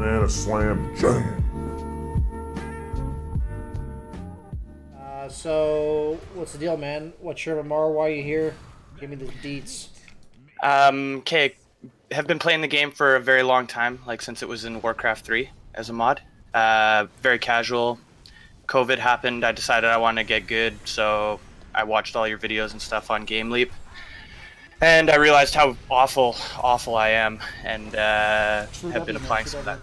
and a slam jam. So, what's the deal, man? What's your MMR? Why are you here? Give me the deets. Okay, have been playing the game for a very long time, like since it was in Warcraft 3 as a mod. Very casual. COVID happened, I decided I wanted to get good, so I watched all your videos and stuff on Game Leap. And I realized how awful I am, and have been applying some of that.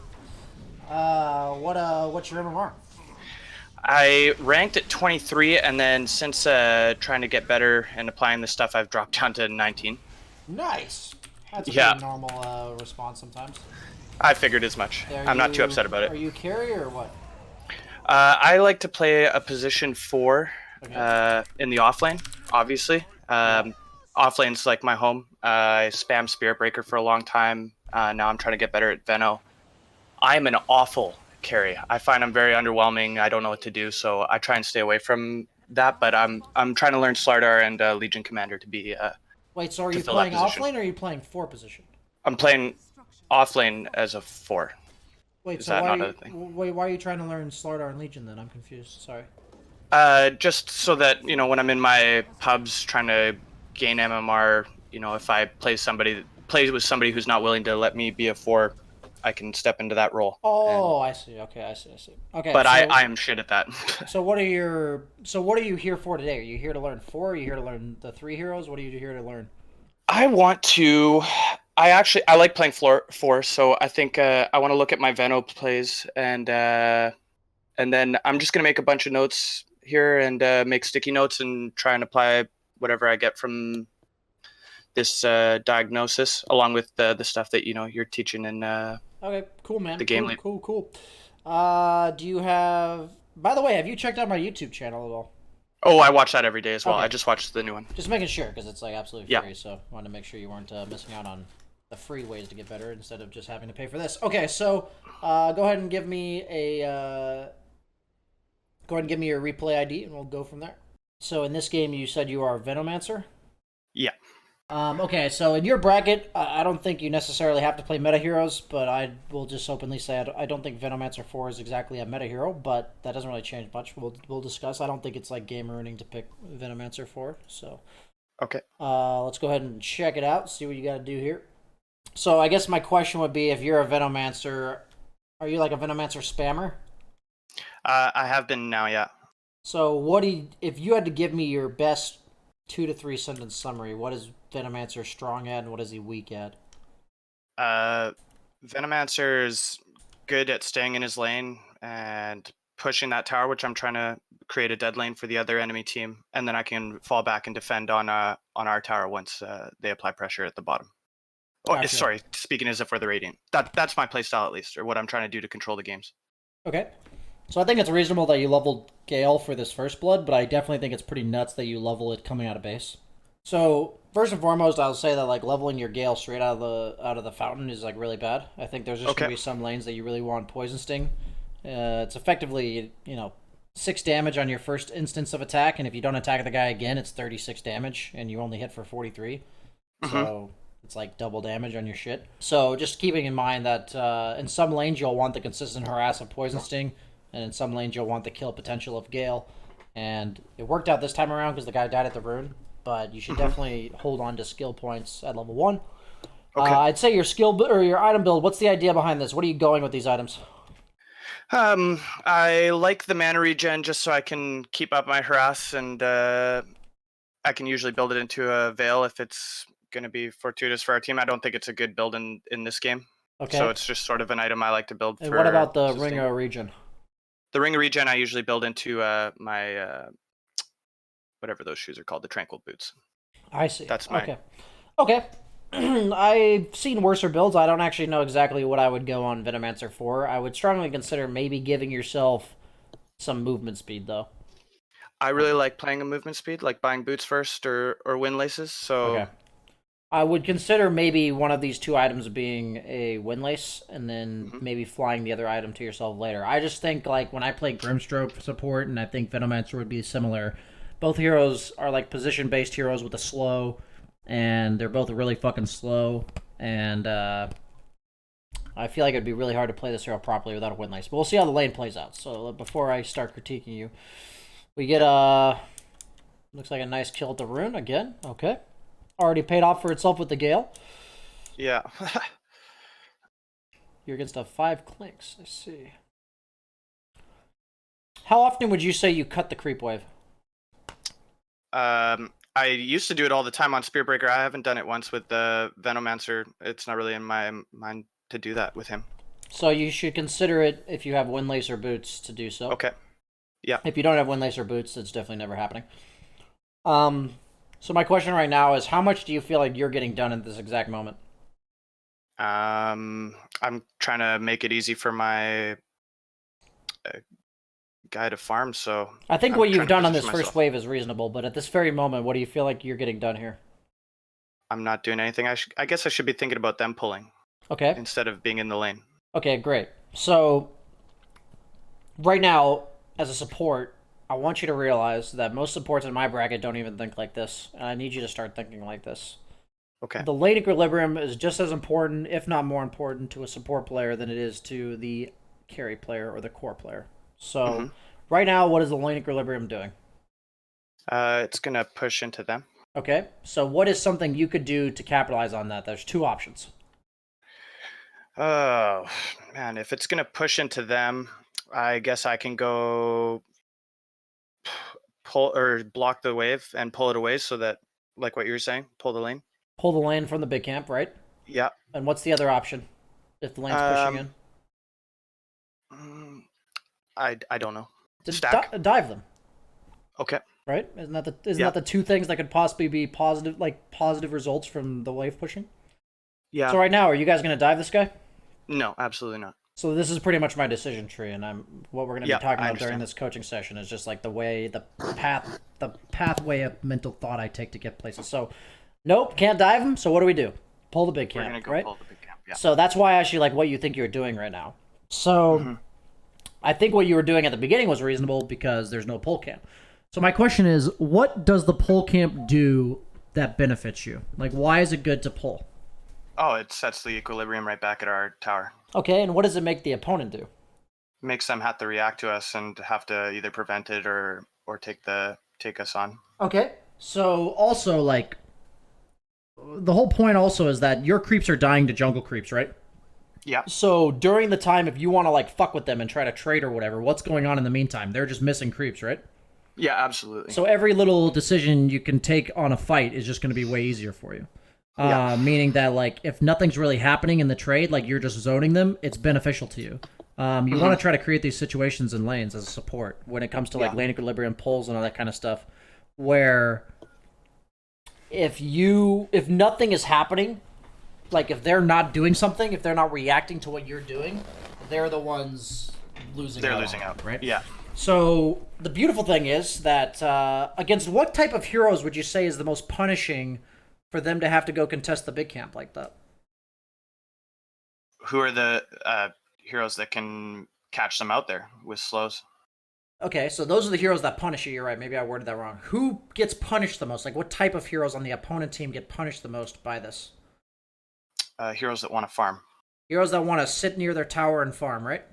What's your MMR? I ranked at 23, and then since trying to get better and applying this stuff, I've dropped down to 19. Nice. That's a Yeah. pretty normal response sometimes. I figured as much. I'm not too upset about it. Are you carry or what? I like to play a position 4 Okay. in the offlane, obviously. Offlane's like my home. I spam Spirit Breaker for a long time. Now I'm trying to get better at Veno. I'm an awful carry. I find I'm very underwhelming. I don't know what to do, so I try and stay away from that. But I'm trying to learn Slardar and Legion Commander to be. Wait, so are you fill that playing position. offlane or are you playing 4 position? I'm playing offlane as a 4. Wait, Is so that why, not are a you, thing? why are you trying to learn Slardar and Legion then? I'm confused. Sorry. Just so that, when I'm in my pubs trying to gain MMR, if I play with somebody who's not willing to let me be a 4, I can step into that role. Oh, I see. Okay, I see. Okay, But so, I am shit at that. So what are you here for today? Are you here to learn 4? Are you here to learn the 3 heroes? What are you here to learn? I like playing 4, so I think I want to look at my Veno plays, and then I'm just gonna make a bunch of notes here and make sticky notes and try and apply whatever I get from this diagnosis, along with the stuff that you're teaching in Okay, cool, man. the game Cool, lead. cool. Do you have? By the way, have you checked out my YouTube channel at all? Oh, I watch that every day as well. Okay. I just watched the new one. Just making sure, because it's like absolutely Yeah. free. So wanted to make sure you weren't missing out on the free ways to get better instead of just having to pay for this. Okay, so go ahead and give me your replay ID, and we'll go from there. So in this game, you said you are a Venomancer. Yeah. Okay, so in your bracket, I don't think you necessarily have to play meta heroes, but I will just openly say I don't think Venomancer 4 is exactly a meta hero, but that doesn't really change much. We'll discuss. I don't think it's like game ruining to pick Venomancer 4, so Okay. let's go ahead and check it out, see what you got to do here. So I guess my question would be, if you're a Venomancer, are you like a Venomancer spammer? I have been now, yeah. So if you had to give me your best 2 to 3 sentence summary, what is Venomancer strong at and what is he weak at? Venomancer is good at staying in his lane and pushing that tower, which I'm trying to create a dead lane for the other enemy team, and then I can fall back and defend on our tower once they apply pressure at the bottom. Oh, Gotcha. sorry, speaking as if we're the Radiant. That's my playstyle at least, or what I'm trying to do to control the games. Okay. So I think it's reasonable that you leveled Gale for this first blood, but I definitely think it's pretty nuts that you level it coming out of base. So first and foremost, I'll say that like leveling your Gale straight out of the fountain is like really bad. I think there's just gonna be some lanes that you really want Poison Sting. It's effectively 6 damage on your first instance of attack, and if you don't attack the guy again, it's 36 damage, and you only hit for 43. So it's like double damage on your shit. So just keeping in mind that in some lanes you'll want the consistent harass of Poison Sting, and in some lanes you'll want the kill potential of Gale. And it worked out this time around because the guy died at the rune, but you should definitely hold on to skill points at level 1. Okay. I'd say your or your item build, what's the idea behind this? What are you going with these items? I like the mana regen just so I can keep up my harass, and I can usually build it into a Veil if it's going to be fortuitous for our team. I don't think it's a good build in this game. Okay. So it's just sort of an item I like to build. And for what about the sustain. Ring of Regen? The Ring of Regen I usually build into my whatever those shoes are called, the Tranquil Boots. I see. That's my... Okay. I've seen worser builds. I don't actually know exactly what I would go on Venomancer for. I would strongly consider maybe giving yourself some movement speed, though. I really like playing a movement speed, like buying boots first or wind laces. So Okay. I would consider maybe one of these 2 items being a windlace, and then maybe flying the other item to yourself later. I just think, like, when I play Grimstroke support, and I think Venomancer would be similar, both heroes are, like, position-based heroes with a slow, and they're both really fucking slow, and I feel like it'd be really hard to play this hero properly without a win lace. But we'll see how the lane plays out. So before I start critiquing you, we get looks like a nice kill at the rune again. Okay, already paid off for itself with the Gale. Yeah. You're against a 5 clinks. I see. How often would you say you cut the creep wave? I used to do it all the time on Spearbreaker. I haven't done it once with the Venomancer. It's not really in my mind to do that with him. So you should consider it if you have windlace or boots to do so. Okay. Yeah. If you don't have windlace or boots, it's definitely never happening. So my question right now is, how much do you feel like you're getting done at this exact moment? I'm trying to make it easy for my guy to farm, so I think I'm what you've trying to done on this position first myself. wave is reasonable, but at this very moment, what do you feel like you're getting done here? I'm not doing anything. I guess I should be thinking about them pulling Okay. instead of being in the lane. Okay, great. So, right now, as a support, I want you to realize that most supports in my bracket don't even think like this, and I need you to start thinking like this. Okay. The lane equilibrium is just as important, if not more important, to a support player than it is to the carry player or the core player. So, right now, what is the lane equilibrium doing? It's gonna push into them. Okay, so what is something you could do to capitalize on that? There's 2 options. Oh man, if it's gonna push into them, I guess I can go pull or block the wave and pull it away so that, like what you were saying, pull the lane. Pull the lane from the big camp, right? Yeah. And what's the other option if the lane's pushing in? I don't know. To Stack. dive them, Okay. right? Isn't that the 2 things that could possibly be positive results from the wave pushing? Yeah. So right now, are you guys going to dive this guy? No, absolutely not. So this is pretty much my decision tree, and what we're going to be talking I about during understand. this coaching session is just like the pathway of mental thought I take to get places. So, nope, can't dive him. So what do we do? Pull the big We're camp, gonna go right? pull the big camp. Yeah. So that's why I actually like what you think you're doing right now. So I think what you were doing at the beginning was reasonable because there's no pull camp. So my question is, what does the pull camp do that benefits you? Like, why is it good to pull? Oh, it sets the equilibrium right back at our tower. Okay, and what does it make the opponent do? Makes them have to react to us and have to either prevent it or take us on. Okay, so also like the whole point also is that your creeps are dying to jungle creeps, right? Yeah. So during the time, if you want to like fuck with them and try to trade or whatever, what's going on in the meantime? They're just missing creeps, right? Yeah, absolutely. So every little decision you can take on a fight is just going to be way easier for you. Yeah. Meaning that like if nothing's really happening in the trade, like you're just zoning them, it's beneficial to you. You want to try to create these situations in lanes as a support when it comes to like lane equilibrium pulls and all that kind of stuff, where if nothing is happening, like if they're not doing something, if they're not reacting to what you're doing, they're the ones losing. They're losing out, right? Yeah. So the beautiful thing is that against what type of heroes would you say is the most punishing for them to have to go contest the big camp like that? Who are the heroes that can catch them out there with slows? Okay, so those are the heroes that punish you. You're right. Maybe I worded that wrong. Who gets punished the most? Like, what type of heroes on the opponent team get punished the most by this? Heroes that want to farm. Heroes that want to sit near their tower and farm, right?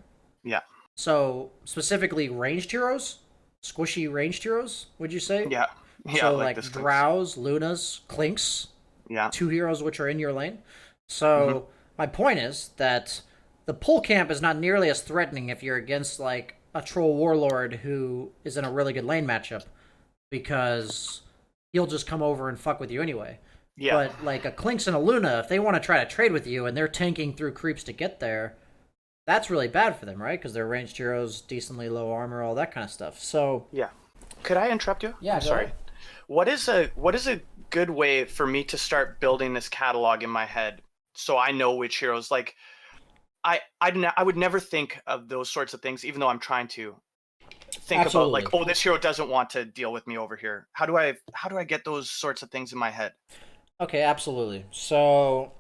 Yeah. So, specifically ranged heroes? Squishy ranged heroes, would you say? Yeah. Yeah. So, like this Drows, Lunas, Clinks. Yeah. 2 heroes which are in your lane. So, my point is that the pull camp is not nearly as threatening if you're against, like, a troll warlord who is in a really good lane matchup, because he'll just come over and fuck with you anyway. Yeah. But like a Clinks and a Luna, if they want to try to trade with you and they're tanking through creeps to get there, that's really bad for them, right? Because they're ranged heroes, decently low armor, all that kind of stuff. So Yeah. Could I interrupt you? Yeah, I'm go sorry. ahead. What is a good way for me to start building this catalog in my head so I know which heroes, like I would never think of those sorts of things, even though I'm trying to think about like, Absolutely. oh, this hero doesn't want to deal with me over here. How do I get those sorts of things in my head? Okay, absolutely. So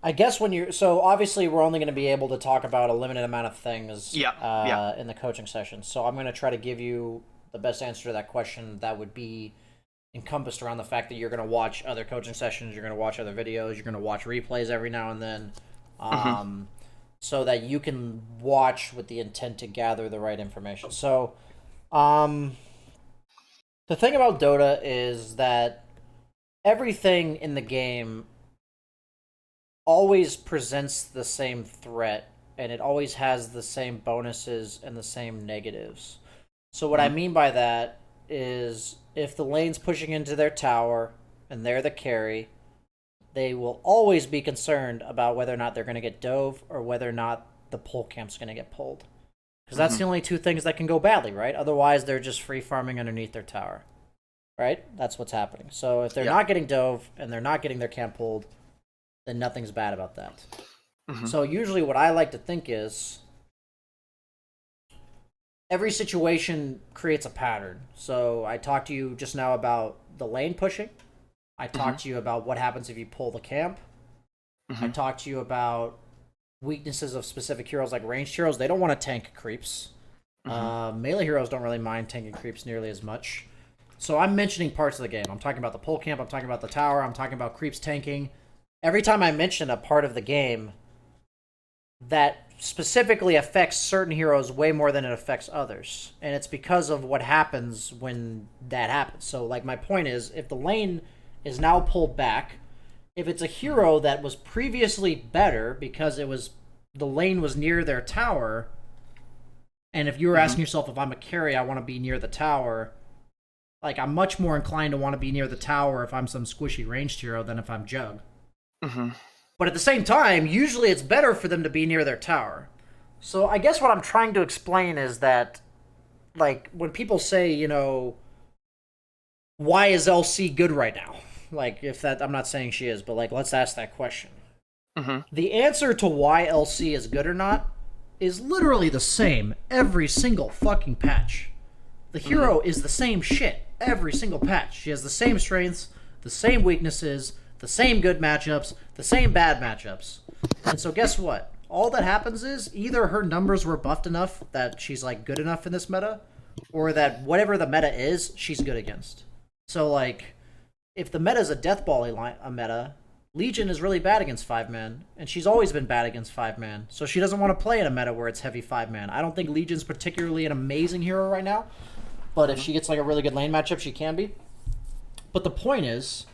I guess so obviously we're only going to be able to talk about a limited amount of things in the coaching session. So I'm going to try to give you the best answer to that question that would be encompassed around the fact that you're going to watch other coaching sessions, you're going to watch other videos, you're going to watch replays every now and then, Mm-hmm. so that you can watch with the intent to gather the right information. So, um, the thing about Dota is that everything in the game always presents the same threat, and it always has the same bonuses and the same negatives. So what I Mm-hmm. mean by that is if the lane's pushing into their tower and they're the carry, they will always be concerned about whether or not they're going to get dove or whether or not the pull camp's going to get pulled. Because that's Mm-hmm. the only two things that can go badly, right? Otherwise, they're just free farming underneath their tower, right? That's what's happening. So if they're Yeah. not getting dove and they're not getting their camp pulled, then nothing's bad about that. Mm-hmm. So usually what I like to think is every situation creates a pattern. So I talked to you just now about the lane pushing. I talked to you about what happens if you pull the camp. Mm-hmm. I talked to you about weaknesses of specific heroes like ranged heroes. They don't want to tank creeps. Melee heroes don't really mind tanking creeps nearly as much. So I'm mentioning parts of the game. I'm talking about the pull camp. I'm talking about the tower. I'm talking about creeps tanking. Every time I mention a part of the game that specifically affects certain heroes way more than it affects others. And it's because of what happens when that happens. So, like, my point is if the lane is now pulled back, if it's a hero that was previously better because the lane was near their tower, and if you were asking yourself, if I'm a carry, I want to be near the tower, like, I'm much more inclined to want to be near the tower if I'm some squishy ranged hero than if I'm Jug. Mm-hmm. But at the same time, usually it's better for them to be near their tower. So I guess what I'm trying to explain is that, like, when people say, why is LC good right now? Like, if that, I'm not saying she is, but, like, let's ask that question. Mm-hmm. The answer to why LC is good or not is literally the same every single fucking patch. The hero is the same shit every single patch. She has the same strengths, the same weaknesses, the same good matchups, the same bad matchups. And so guess what? All that happens is either her numbers were buffed enough that she's, like, good enough in this meta, or that whatever the meta is, she's good against. So, like, if the meta is a death ball a meta, Legion is really bad against 5-man, and she's always been bad against 5-man. So she doesn't want to play in a meta where it's heavy 5-man. I don't think Legion's particularly an amazing hero right now, but if she gets, like, a really good lane matchup, she can be. But the point is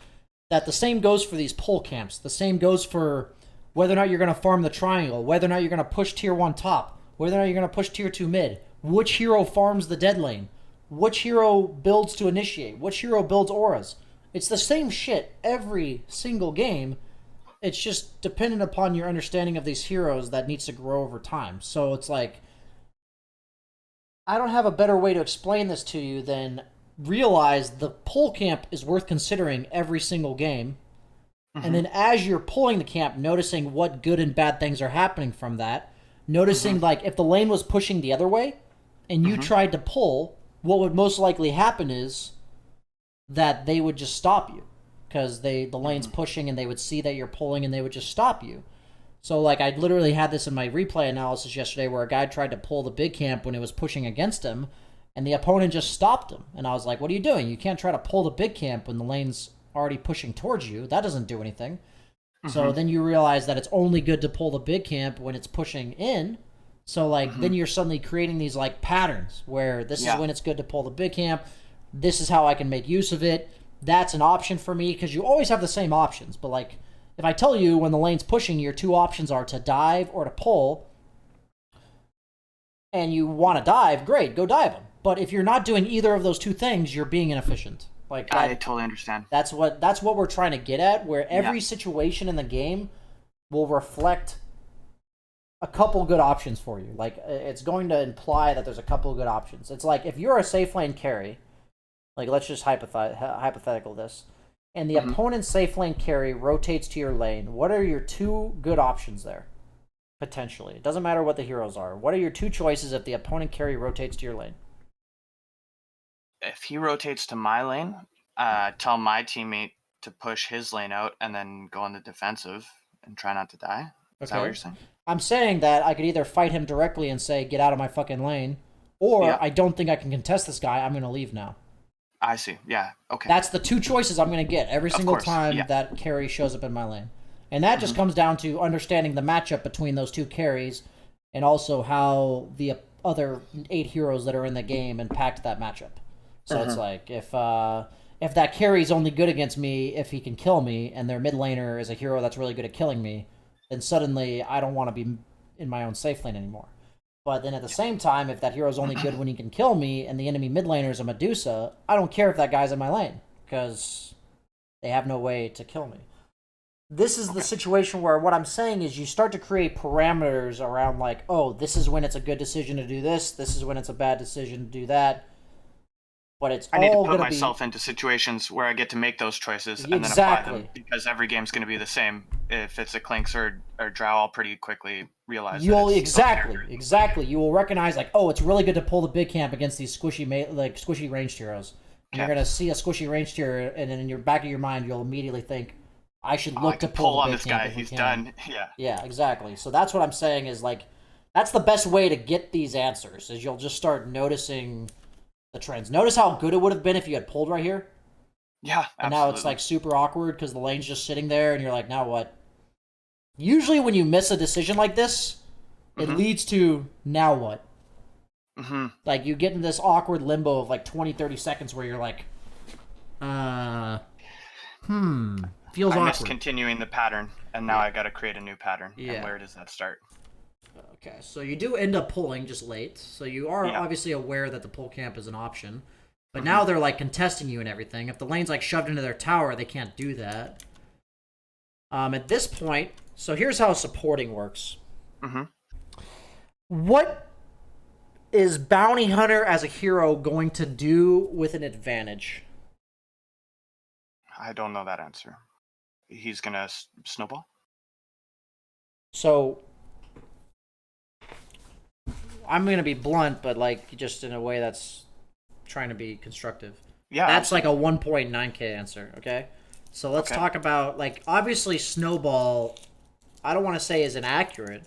that the same goes for these pull camps. The same goes for whether or not you're going to farm the triangle, whether or not you're going to push tier 1 top, whether or not you're going to push tier 2 mid, which hero farms the dead lane, which hero builds to initiate, which hero builds auras. It's the same shit every single game. It's just dependent upon your understanding of these heroes that needs to grow over time. So it's like, I don't have a better way to explain this to you than realize the pull camp is worth considering every single game. And then as you're pulling the camp, noticing what good and bad things are happening from that. Noticing, like, if the lane was pushing the other way and you tried to pull, what would most likely happen is that they would just stop you. Because the lane's pushing and they would see that you're pulling and they would just stop you. So, like, I literally had this in my replay analysis yesterday where a guy tried to pull the big camp when it was pushing against him, and the opponent just stopped him. And I was like, what are you doing? You can't try to pull the big camp when the lane's already pushing towards you. That doesn't do anything. So then you realize that it's only good to pull the big camp when it's pushing in. So, like, then you're suddenly creating these, like, patterns where this is when it's good to pull the big camp. This is how I can make use of it. That's an option for me, because you always have the same options. But, like, if I tell you when the lane's pushing, your two options are to dive or to pull, and you want to dive, great, go dive them. But if you're not doing either of those two things, you're being inefficient. Like, I totally understand. that's what we're trying to get at, where every situation in the game will reflect a couple good options for you. Like, it's going to imply that there's a couple of good options. It's like, if you're a safe lane carry, like, let's just hypothetical this, and the opponent's safe lane carry rotates to your lane, what are your two good options there? Potentially. It doesn't matter what the heroes are. What are your two choices if the opponent carry rotates to your lane? If he rotates to my lane, tell my teammate to push his lane out and then go on the defensive and try not to die. Is that what you're saying? I'm saying that I could either fight him directly and say, get out of my fucking lane, or I don't think I can contest this guy, I'm going to leave now. I see. Yeah. Okay. That's the two choices I'm going to get every single course, time yeah. that carry shows up in my lane. And that just comes down to understanding the matchup between those two carries and also how the other 8 heroes that are in the game impact that matchup. So it's like, if that carry's only good against me if he can kill me, and their mid laner is a hero that's really good at killing me, then suddenly I don't want to be in my own safe lane anymore. But then at the same time, if that hero's only good when he can kill me, and the enemy mid laner is a Medusa, I don't care if that guy's in my lane, because they have no way to kill me. This is the situation where what I'm saying is you start to create parameters around like, oh, this is when it's a good decision to do this is when it's a bad decision to do that. But it's I need to all put going to myself be... into situations where I get to make those choices and Exactly. then apply them, because every game's going to be the same. If it's a Clinks or Drow, I'll pretty quickly realize You'll that it's exactly. You will recognize like, oh, it's really good to pull the big camp against these squishy ranged heroes. And you're gonna see a squishy ranged hero, and then in your back of your mind, you'll immediately think, I should look to pull on the big this camp guy. if we He's can. done. Yeah. Yeah, exactly. So that's what I'm saying is like, that's the best way to get these answers. Is you'll just start noticing the trends. Notice how good it would have been if you had pulled right here. Yeah. And Absolutely. now it's like super awkward because the lane's just sitting there, and you're like, now what? Usually when you miss a decision like this, it leads to now what? Like you get in this awkward limbo of like 20-30 seconds where you're like, feels I awkward. missed continuing the pattern, and now I got to create a new pattern. Yeah. And where does that start? Okay, so you do end up pulling just late, so you are obviously aware that the pull camp is an option, but now they're like contesting you and everything. If the lane's like shoved into their tower, they can't do that. At this point, so here's how supporting works. What is Bounty Hunter as a hero going to do with an advantage? I don't know that answer. He's gonna snowball. So I'm gonna be blunt, but like just in a way that's trying to be constructive. Yeah, That's like a 1.9k answer, okay? So let's talk about, like, obviously Snowball, I don't want to say is inaccurate,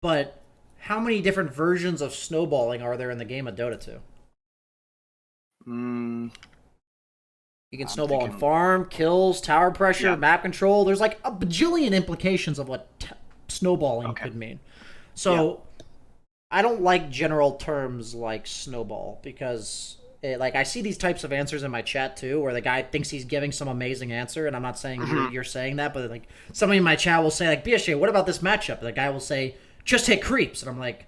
but how many different versions of snowballing are there in the game of Dota 2? You can snowball in farm, kills, tower pressure, map control. There's like a bajillion implications of what snowballing could mean. So I don't like general terms like snowball because like I see these types of answers in my chat too, where the guy thinks he's giving some amazing answer, and I'm not saying you're saying that, but like somebody in my chat will say like, BSJ, what about this matchup? And the guy will say, just hit creeps, and I'm like,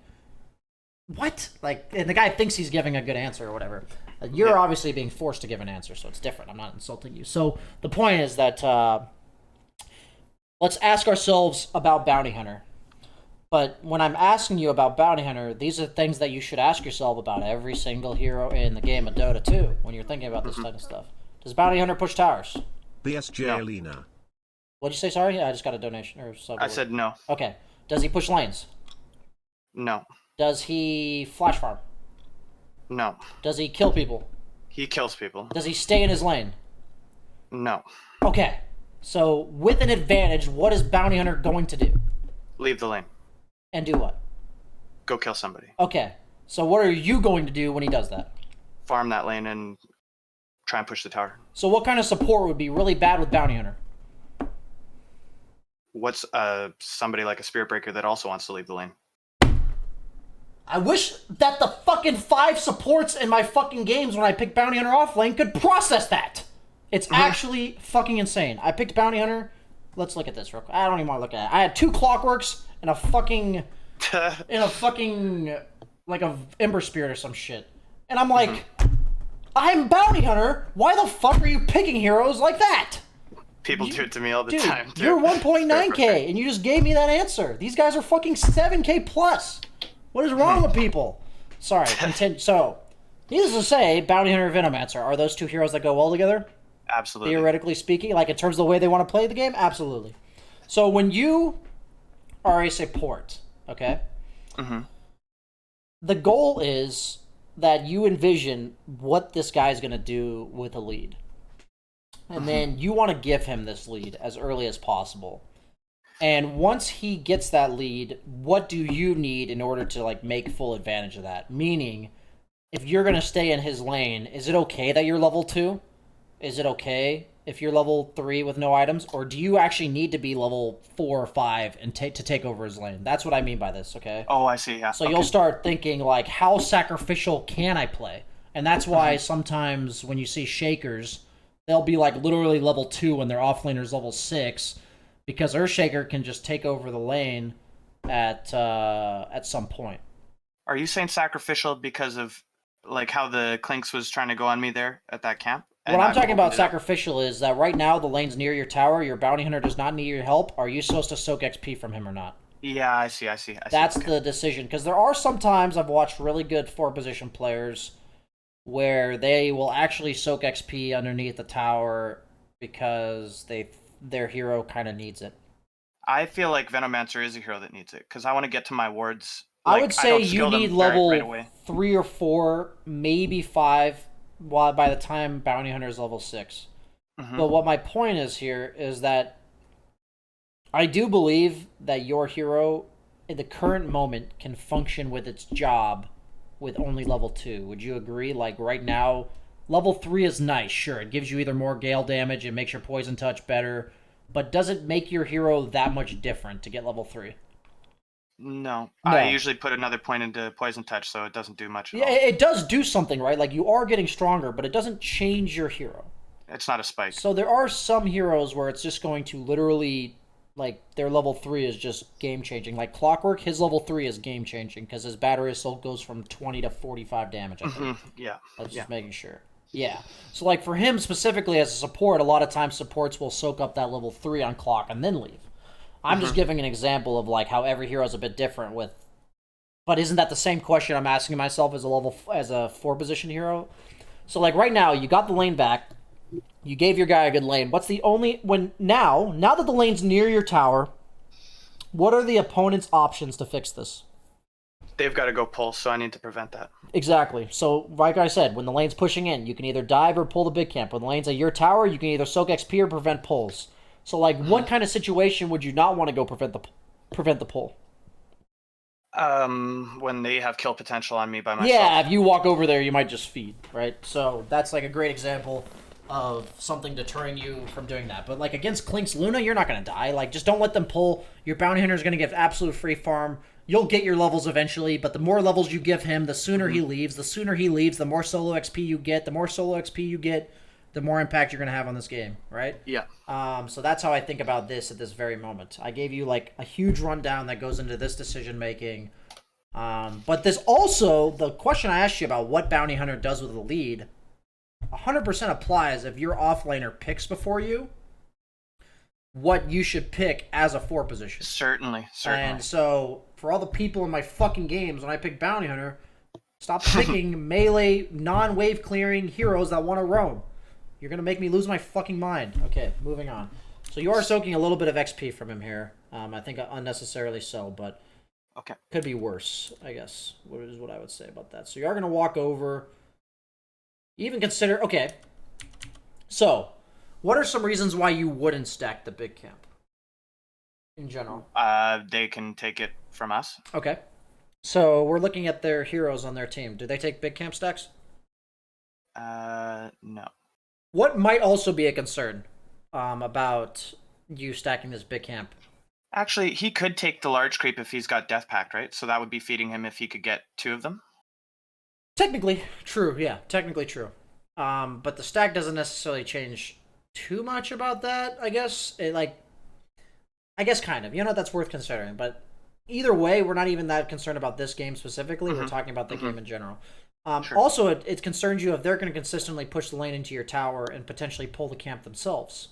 what? Like, and the guy thinks he's giving a good answer or whatever. You're obviously being forced to give an answer, so it's different. I'm not insulting you. So the point is that let's ask ourselves about Bounty Hunter. But when I'm asking you about Bounty Hunter, these are things that you should ask yourself about every single hero in the game of Dota 2 when you're thinking about this type of stuff. Does Bounty Hunter push towers? BSJ Lena. What'd you say? Sorry? Yeah, I just got a donation. Or I said no. Okay. Does he push lanes? No. Does he flash farm? No. Does he kill people? He kills people. Does he stay in his lane? No. Okay. So, with an advantage, what is Bounty Hunter going to do? Leave the lane. And do what? Go kill somebody. Okay. So what are you going to do when he does that? Farm that lane and try and push the tower. So what kind of support would be really bad with Bounty Hunter? What's somebody like a Spirit Breaker that also wants to leave the lane? I wish that the fucking 5 supports in my fucking games when I pick Bounty Hunter off lane could process that. It's actually fucking insane. I picked Bounty Hunter. Let's look at this real quick. I don't even want to look at it. I had 2 Clockworks and a fucking... like a Ember Spirit or some shit. And I'm like, I'm Bounty Hunter. Why the fuck are you picking heroes like that? People do it to me all the time, too. You're 1.9k, and you just gave me that answer. These guys are fucking 7k plus. What is wrong with people? Sorry, continue. So, needless to say, Bounty Hunter and Venomancer, are those 2 heroes that go well together? Absolutely. Theoretically speaking, like in terms of the way they want to play the game? Absolutely. So when you are a support, okay? The goal is that you envision what this guy's going to do with a lead. And then you want to give him this lead as early as possible. And once he gets that lead, what do you need in order to like make full advantage of that? Meaning, if you're going to stay in his lane, is it okay that you're level 2? Is it okay if you're level 3 with no items? Or do you actually need to be level 4 or 5 and to take over his lane? That's what I mean by this, okay? Oh, I see, yeah. So you'll start thinking, like, how sacrificial can I play? And that's why sometimes when you see Shakers, they'll be, like, literally level 2 when their offlaner's level 6, because Earthshaker can just take over the lane at some point. Are you saying sacrificial because of, like, how the Clinks was trying to go on me there at that camp? What I'm talking about sacrificial is that right now the lane's near your tower, your bounty hunter does not need your help. Are you supposed to soak XP from him or not? Yeah, I see. That's the decision. Because there are some times I've watched really good 4-position players where they will actually soak XP underneath the tower because their hero kind of needs it. I feel like Venomancer is a hero that needs it, because I want to get to my wards. I would say you need level 3 or 4, maybe 5, by the time Bounty Hunter is level 6. But what my point is here is that I do believe that your hero, in the current moment, can function with its job with only level 2. Would you agree? Like, right now, level 3 is nice, sure. It gives you either more Gale damage, it makes your Poison Touch better, but does it make your hero that much different to get level 3? No. I usually put another point into Poison Touch, so it doesn't do much at all. It does do something, right? Like, you are getting stronger, but it doesn't change your hero. It's not a spike. So there are some heroes where it's just going to literally, like, their level 3 is just game-changing. Like, Clockwork, his level 3 is game-changing, because his battery assault goes from 20 to 45 damage, I think. Yeah. That's just making sure. Yeah. So, like, for him specifically as a support, a lot of times supports will soak up that level 3 on clock and then leave. I'm just giving an example of, like, how every hero is a bit different with... But isn't that the same question I'm asking myself as a 4-position hero? So, like, right now, you got the lane back. You gave your guy a good lane. What's the only... Now that the lane's near your tower, what are the opponent's options to fix this? They've got to go pull, so I need to prevent that. Exactly. So, like I said, when the lane's pushing in, you can either dive or pull the big camp. When the lane's at your tower, you can either soak XP or prevent pulls. So, like, what kind of situation would you not want to go prevent the pull? When they have kill potential on me by myself. Yeah, if you walk over there, you might just feed, right? So that's, like, a great example of something deterring you from doing that. But, like, against Clink's Luna, you're not going to die. Like, just don't let them pull. Your bounty hunter is going to get absolute free farm. You'll get your levels eventually, but the more levels you give him, the sooner he leaves. The sooner he leaves, the more solo XP you get. The more solo XP you get, the more impact you're going to have on this game, right? Yeah. So that's how I think about this at this very moment. I gave you, like, a huge rundown that goes into this decision-making. But this also, the question I asked you about what Bounty Hunter does with the lead, 100% applies if your offlaner picks before you what you should pick as a 4 position. Certainly. And so, for all the people in my fucking games, when I pick Bounty Hunter, stop picking melee, non-wave clearing heroes that want to roam. You're going to make me lose my fucking mind. Okay, moving on. So you are soaking a little bit of XP from him here. I think unnecessarily so, but okay, could be worse, I guess, is what I would say about that. So you are going to walk over. Even consider... Okay. So, what are some reasons why you wouldn't stack the big camp? In general. They can take it from us. Okay. So, we're looking at their heroes on their team. Do they take big camp stacks? No. What might also be a concern about you stacking this big camp? Actually, he could take the large creep if he's got Death Pact, right? So that would be feeding him if he could get 2 of them. Technically, true. Yeah, technically true. But the stack doesn't necessarily change too much about that, I guess. I guess kind of. You know, that's worth considering. But either way, we're not even that concerned about this game specifically. We're talking about the game in general. Sure. Also, it concerns you if they're going to consistently push the lane into your tower and potentially pull the camp themselves.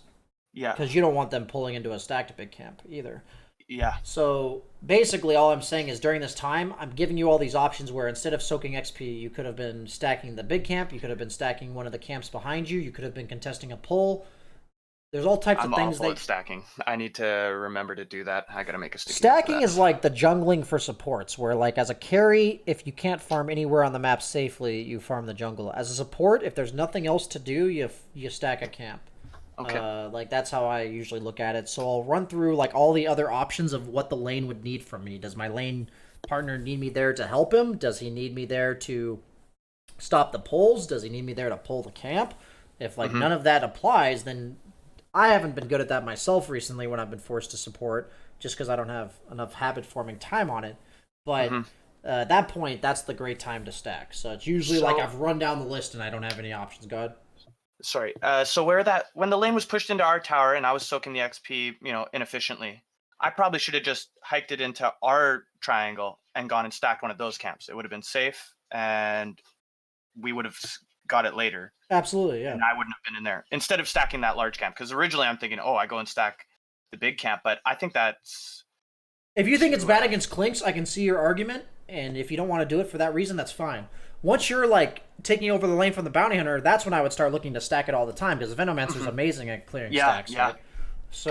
Yeah. Because you don't want them pulling into a stacked big camp either. Yeah. So basically all I'm saying is during this time, I'm giving you all these options where instead of soaking XP, you could have been stacking the big camp, you could have been stacking one of the camps behind you, you could have been contesting a pull. There's all types of things. I'm awful at stacking. I need to remember to do that. I gotta make a sticky Stacking is like the jungling for supports, where like as a carry, if you can't farm anywhere on the map safely, you farm the jungle. As a support, if there's nothing else to do, you stack a camp. Okay. Like that's how I usually look at it. So I'll run through like all the other options of what the lane would need from me. Does my lane partner need me there to help him? Does he need me there to stop the pulls? Does he need me there to pull the camp? If like none of that applies, then I haven't been good at that myself recently when I've been forced to support, just because I don't have enough habit forming time on it. But at that point, that's the great time to stack. So it's usually like I've run down the list and I don't have any options. Go ahead. Sorry. So when the lane was pushed into our tower and I was soaking the XP, inefficiently, I probably should have just hiked it into our triangle and gone and stacked one of those camps. It would have been safe, and we would have got it later. Absolutely, yeah. And I wouldn't have been in there instead of stacking that large camp. Because originally I'm thinking, I go and stack the big camp, but I think that's. If you think it's bad against Clinks, I can see your argument, and if you don't want to do it for that reason, that's fine. Once you're like taking over the lane from the bounty hunter, that's when I would start looking to stack it all the time, because Venomancer is amazing at clearing stacks. Yeah. Right? So,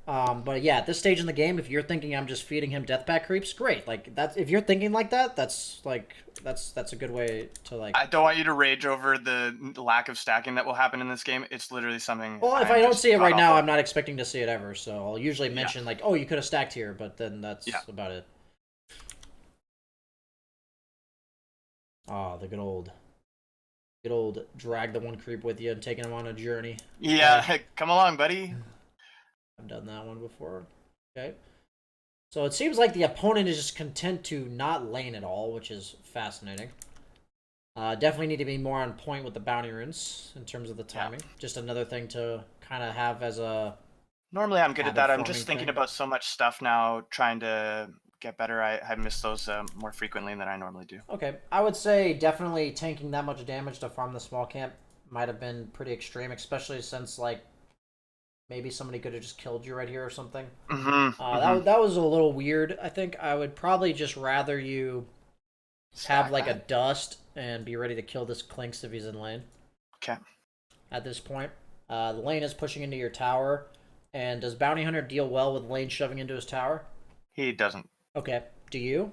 Gotcha. but yeah, at this stage in the game, if you're thinking I'm just feeding him death pack creeps, great. Like that's if you're thinking like that, that's a good way to like. I don't want you to rage over the lack of stacking that will happen in this game. It's literally something. Well, if I don't see it right now, I'm not expecting to see it ever. So I'll usually mention like, oh, you could have stacked here, but then that's about it. Oh, the good old drag the one creep with you and taking him on a journey. Yeah, come along, buddy. I've done that one before. Okay. So it seems like the opponent is just content to not lane at all, which is fascinating. Definitely need to be more on point with the bounty runes in terms of the timing. Yeah. Just another thing to kind of have as a... Normally I'm good at that. I'm just thinking about so much stuff now, trying to get better. I miss those more frequently than I normally do. Okay. I would say definitely tanking that much damage to farm the small camp might have been pretty extreme, especially since, like, maybe somebody could have just killed you right here or something. That was a little weird. I think I would probably just rather you have like a dust and be ready to kill this Clinks if he's in lane. Okay. At this point, the lane is pushing into your tower. And does Bounty Hunter deal well with lane shoving into his tower? He doesn't. Okay. Do you?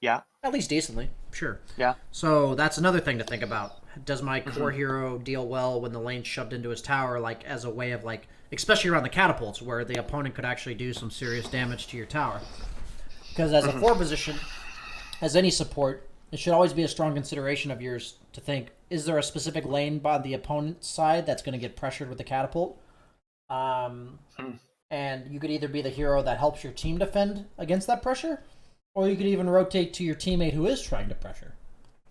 Yeah. At least decently. Sure. Yeah. So that's another thing to think about. Does my core hero deal well when the lane's shoved into his tower, like as a way of like, especially around the catapults, where the opponent could actually do some serious damage to your tower? Because as a 4 position, as any support, it should always be a strong consideration of yours to think, is there a specific lane by the opponent's side that's going to get pressured with the catapult? And you could either be the hero that helps your team defend against that pressure, or you could even rotate to your teammate who is trying to pressure.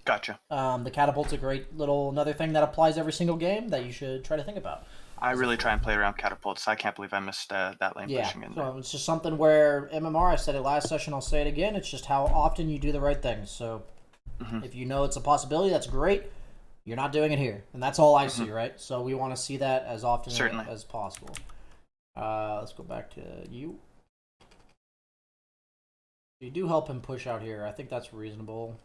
Gotcha. The catapult's a great little another thing that applies every single game that you should try to think about. I really try and play around catapults. I can't believe I missed that lane pushing in there. So it's just something where MMR, I said it last session, I'll say it again, it's just how often you do the right things. So if you know it's a possibility, that's great. You're not doing it here. And that's all I see, right? So we want to see that as often as possible. Let's go back to you. You do help him push out here. I think that's reasonable.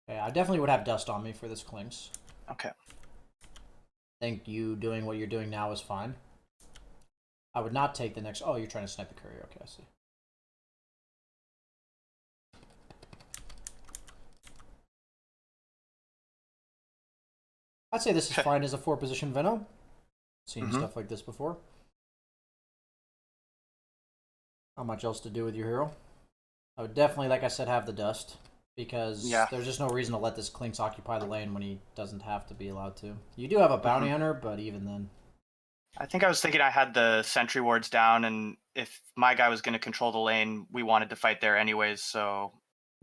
Okay, I definitely would have dust on me for this Clinks. Okay. I think you doing what you're doing now is fine. I would not take the next... Oh, you're trying to snipe the courier. Okay, I see. I'd say this is fine as a 4-position Veno. Seen stuff like this before. Not much else to do with your hero. I would definitely, like I said, have the dust. Because there's just no reason to let this Clinks occupy the lane when he doesn't have to be allowed to. You do have a bounty hunter, but even then... I think I was thinking I had the sentry wards down, and if my guy was going to control the lane, we wanted to fight there anyways, so...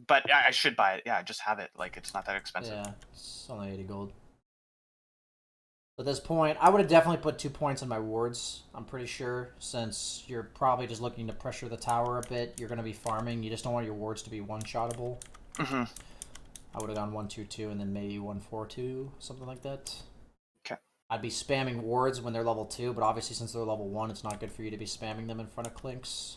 But I should buy it. Yeah, just have it. Like, it's not that expensive. Yeah, it's only 80 gold. At this point, I would have definitely put 2 points in my wards, I'm pretty sure, since you're probably just looking to pressure the tower a bit. You're going to be farming. You just don't want your wards to be one-shottable. I would have gone 1-2-2 and then maybe 1-4-2, something like that. Okay. I'd be spamming wards when they're level 2, but obviously since they're level 1, it's not good for you to be spamming them in front of Clinks.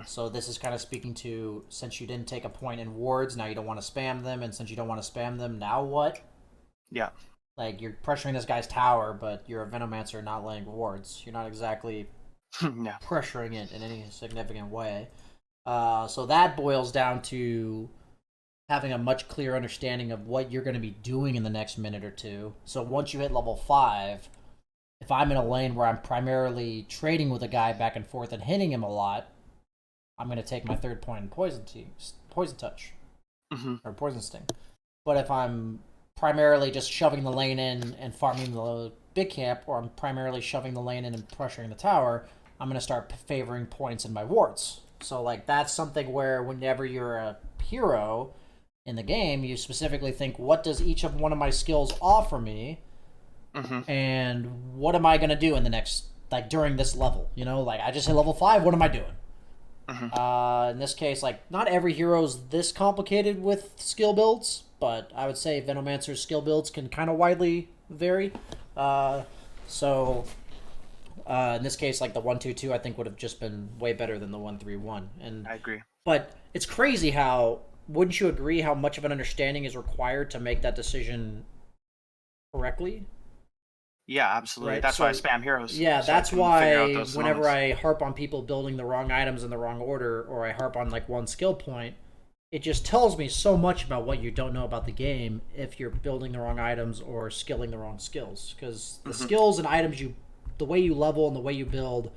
So this is kind of speaking to, since you didn't take a point in wards, now you don't want to spam them, and since you don't want to spam them, now what? Yeah. Like, you're pressuring this guy's tower, but you're a Venomancer not laying wards. You're not exactly pressuring it in any significant way. So that boils down to having a much clearer understanding of what you're going to be doing in the next minute or two. So once you hit level 5, if I'm in a lane where I'm primarily trading with a guy back and forth and hitting him a lot, I'm going to take my 3rd point in poison touch or poison sting. But if I'm primarily just shoving the lane in and farming the big camp, or I'm primarily shoving the lane in and pressuring the tower, I'm going to start favoring points in my wards. So, like, that's something where whenever you're a hero in the game, you specifically think, what does each of one of my skills offer me? And what am I going to do in the next, like, during this level? You know, like, I just hit level 5, what am I doing? In this case, like, not every hero's this complicated with skill builds, but I would say Venomancer's skill builds can kind of widely vary. In this case, like, the 1-2-2 I think would have just been way better than the 1-3-1. And I agree. But it's crazy how, wouldn't you agree, how much of an understanding is required to make that decision correctly? Yeah, absolutely. Right, That's so- why I spam heroes. Yeah, so that's I can figure out why those whenever moments. I harp on people building the wrong items in the wrong order, or I harp on like one skill point, it just tells me so much about what you don't know about the game if you're building the wrong items or skilling the wrong skills. Because the skills and items the way you level and the way you build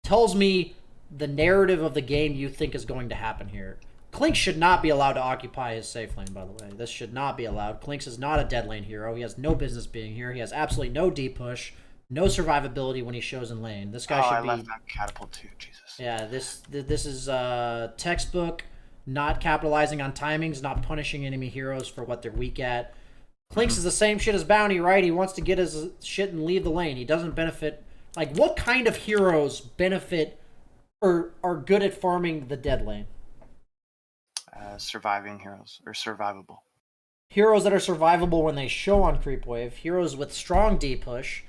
tells me the narrative of the game you think is going to happen here. Clinks should not be allowed to occupy his safe lane, by the way. This should not be allowed. Clinks is not a dead lane hero. He has no business being here. He has absolutely no D push, no survivability when he shows in lane. This guy should I be... left that catapult too, Jesus. Yeah, this is textbook, not capitalizing on timings, not punishing enemy heroes for what they're weak at. Clinks is the same shit as Bounty, right? He wants to get his shit and leave the lane. He doesn't benefit... Like, what kind of heroes benefit or are good at farming the dead lane? Surviving heroes, or survivable. Heroes that are survivable when they show on creep wave, heroes with strong D push,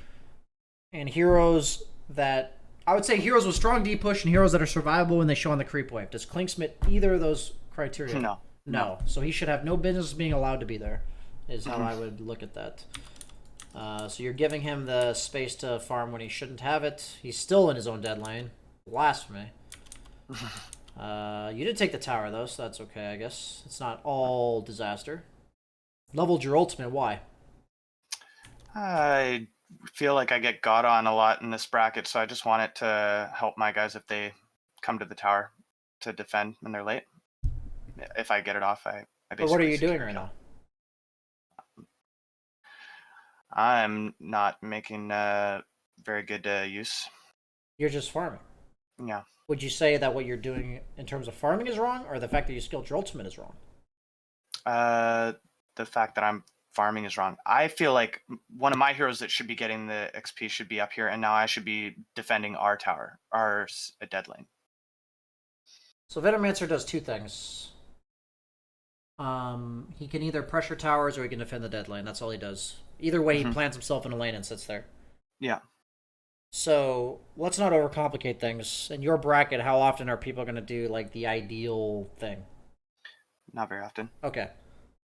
and heroes that... I would say heroes with strong D push and heroes that are survivable when they show on the creep wave. Does Clinks meet either of those criteria? No. So he should have no business being allowed to be there, is how I would look at that. So you're giving him the space to farm when he shouldn't have it. He's still in his own dead lane. Blasphemy. You did take the tower, though, so that's okay, I guess. It's not all disaster. Leveled your ultimate, why? I feel like I get got on a lot in this bracket, so I just want it to help my guys if they come to the tower to defend when they're late. If I get it off, I basically... But what are you doing secure right kill. now? I'm not making very good use. You're just farming. Yeah. Would you say that what you're doing in terms of farming is wrong, or the fact that you skilled your ultimate is wrong? The fact that I'm farming is wrong. I feel like one of my heroes that should be getting the XP should be up here, and now I should be defending our tower, our dead lane. So Venomancer does two things. He can either pressure towers or he can defend the dead lane. That's all he does. Either way, he plants himself in a lane and sits there. Yeah. So let's not overcomplicate things. In your bracket, how often are people going to do like the ideal thing? Not very often. Okay.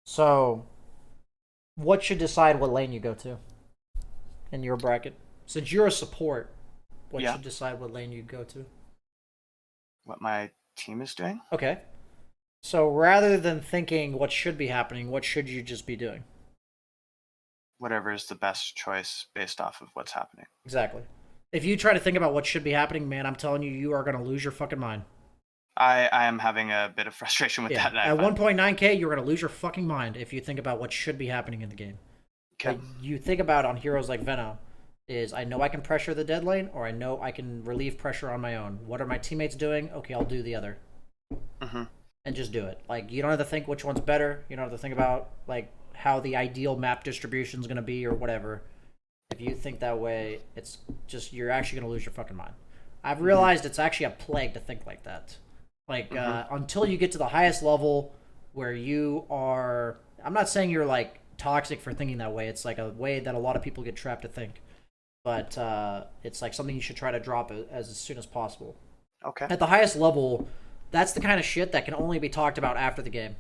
So what should decide what lane you go to in your bracket? Since you're a support, what should decide what lane you go to? What my team is doing? Okay. So rather than thinking what should be happening, what should you just be doing? Whatever is the best choice based off of what's happening. Exactly. If you try to think about what should be happening, man, I'm telling you, you are going to lose your fucking mind. I am having a bit of frustration with that. At 1.9k, you're going to lose your fucking mind if you think about what should be happening in the game. Okay. Like, you think about on heroes like Veno, is I know I can pressure the dead lane, or I know I can relieve pressure on my own. What are my teammates doing? Okay, I'll do the other. And just do it. Like, you don't have to think which one's better. You don't have to think about, like, how the ideal map distribution is going to be or whatever. If you think that way, it's just, you're actually going to lose your fucking mind. I've realized it's actually a plague to think like that. Like, until you get to the highest level where you are... I'm not saying you're, like, toxic for thinking that way. It's, like, a way that a lot of people get trapped to think. But it's, like, something you should try to drop as soon as possible. Okay. At the highest level, that's the kind of shit that can only be talked about after the game.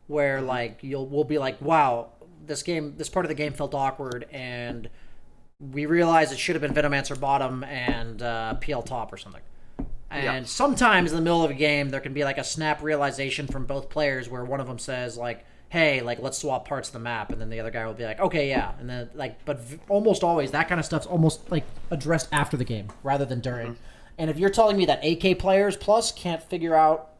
Where, like, we'll be like, wow, this part of the game felt awkward, and we realized it should have been Venomancer bottom and PL top or something. And sometimes in the middle of a game, there can be, like, a snap realization from both players where one of them says, like, hey, like, let's swap parts of the map, and then the other guy will be like, okay, yeah. And then, like, but almost always, that kind of stuff's almost, like, addressed after the game rather than during. And if you're telling me that AK players plus can't figure out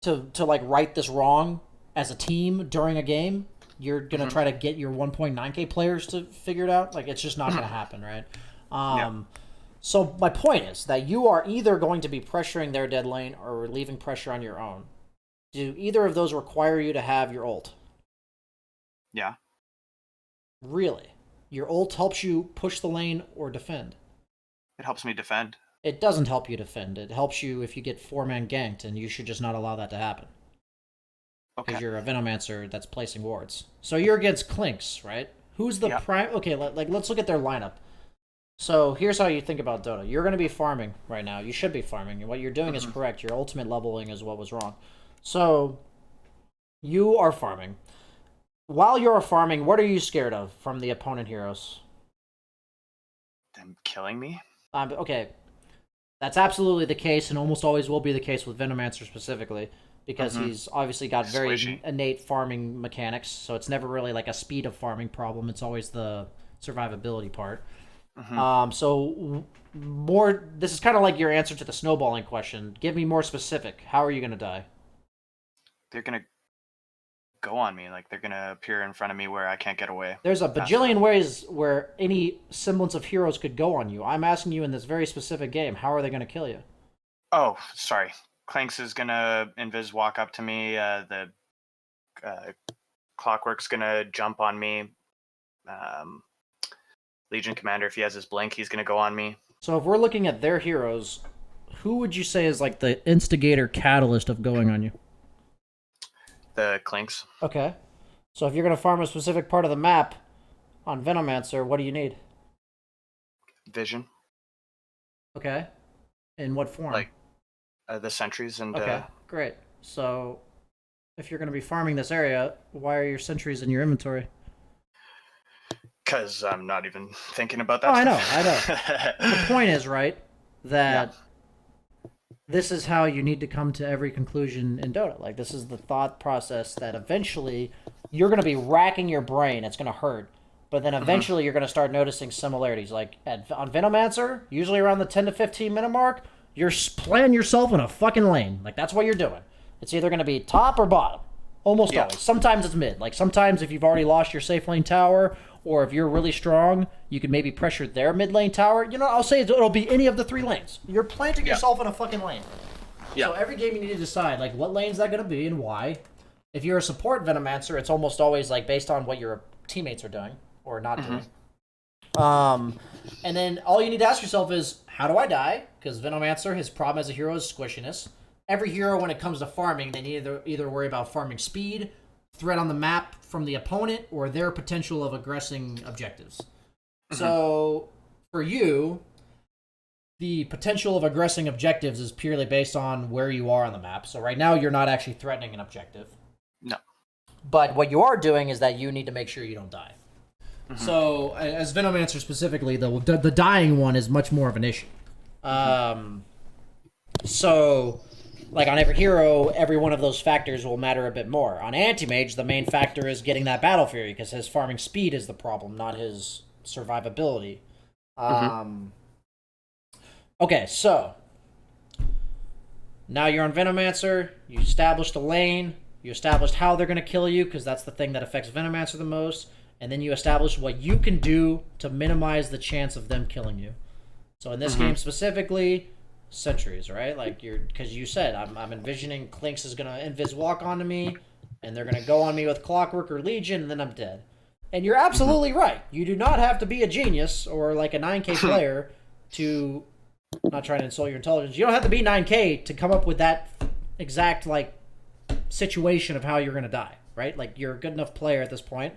to like right this wrong as a team during a game, you're going to try to get your 1.9k players to figure it out. Like, it's just not going to happen, right? So my point is that you are either going to be pressuring their dead lane or relieving pressure on your own. Do either of those require you to have your ult? Yeah. Really? Your ult helps you push the lane or defend? It helps me defend. It doesn't help you defend. It helps you if you get 4-man ganked, and you should just not allow that to happen. Because Okay. you're a Venomancer that's placing wards. So you're against Clinks, right? Who's the prime... Okay, let's look at their lineup. So here's how you think about Dota. You're going to be farming right now. You should be farming. And what you're doing is correct. Your ultimate leveling is what was wrong. So you are farming. While you're farming, what are you scared of from the opponent heroes? Them killing me? Okay. That's absolutely the case, and almost always will be the case with Venomancer specifically, because he's obviously got very innate farming mechanics, so it's never really like a speed of farming problem. It's always the survivability part. So more, this is kind of like your answer to the snowballing question. Give me more specific. How are you going to die? They're gonna go on me. Like, they're gonna appear in front of me where I can't get away. There's a bajillion ways where any semblance of heroes could go on you. I'm asking you in this very specific game, how are they going to kill you? Oh, sorry. Clanks is gonna invis walk up to me. The Clockwork's gonna jump on me. Legion Commander, if he has his blink, he's gonna go on me. So if we're looking at their heroes, who would you say is like the instigator catalyst of going on you? The Clinks. Okay. So if you're going to farm a specific part of the map on Venomancer, what do you need? Vision. Okay. In what form? Like the sentries and... Okay, great. So if you're going to be farming this area, why are your sentries in your inventory? Because I'm not even thinking about that. Oh, I know. The point is, right, that this is how you need to come to every conclusion in Dota. Like, this is the thought process that eventually you're going to be racking your brain. It's going to hurt. But then eventually you're going to start noticing similarities. Like, on Venomancer, usually around the 10 to 15 minute mark, you're playing yourself in a fucking lane. Like, that's what you're doing. It's either going to be top or bottom. Almost always. Sometimes it's mid. Like, sometimes if you've already lost your safe lane tower, or if you're really strong, you can maybe pressure their mid lane tower. You know, I'll say it'll be any of the 3 lanes. You're planting yourself in a fucking lane. So every game you need to decide, like, what lane's that going to be and why. If you're a support Venomancer, it's almost always, like, based on what your teammates are doing or not doing. And then all you need to ask yourself is, how do I die? Because Venomancer, his problem as a hero is squishiness. Every hero, when it comes to farming, they need to either worry about farming speed, threat on the map from the opponent, or their potential of aggressing objectives. So, for you, the potential of aggressing objectives is purely based on where you are on the map. So right now, you're not actually threatening an objective. No. But what you are doing is that you need to make sure you don't die. So, as Venomancer specifically, the dying one is much more of an issue. So, like, on every hero, every one of those factors will matter a bit more. On Anti-Mage, the main factor is getting that Battle Fury, because his farming speed is the problem, not his survivability. Okay, so now you're on Venomancer, you established a lane, you established how they're going to kill you, because that's the thing that affects Venomancer the most, and then you establish what you can do to minimize the chance of them killing you. So in this game specifically, sentries, right? Like, because you said, I'm envisioning Clinks is going to invis walk onto me, and they're going to go on me with Clockwork or Legion, and then I'm dead. And you're absolutely right. You do not have to be a genius or like a 9K player to... I'm not trying to insult your intelligence. You don't have to be 9K to come up with that exact, like, situation of how you're going to die, right? Like, you're a good enough player at this point,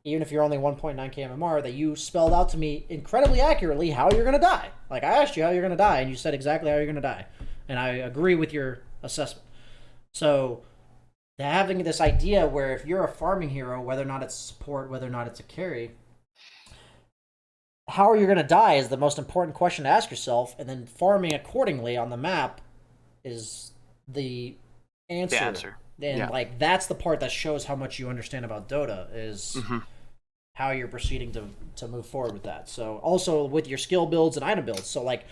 even if you're only 1.9K MMR, that you spelled out to me incredibly accurately how you're going to die. Like, I asked you how you're going to die, and you said exactly how you're going to die. And I agree with your assessment. So, having this idea where if you're a farming hero, whether or not it's support, whether or not it's a carry, how are you going to die is the most important question to ask yourself, and then farming accordingly on the map is the answer. The answer. And like, that's the part that shows how much you understand about Dota, is how you're proceeding to move forward with that. So also with your skill builds and item builds. So like,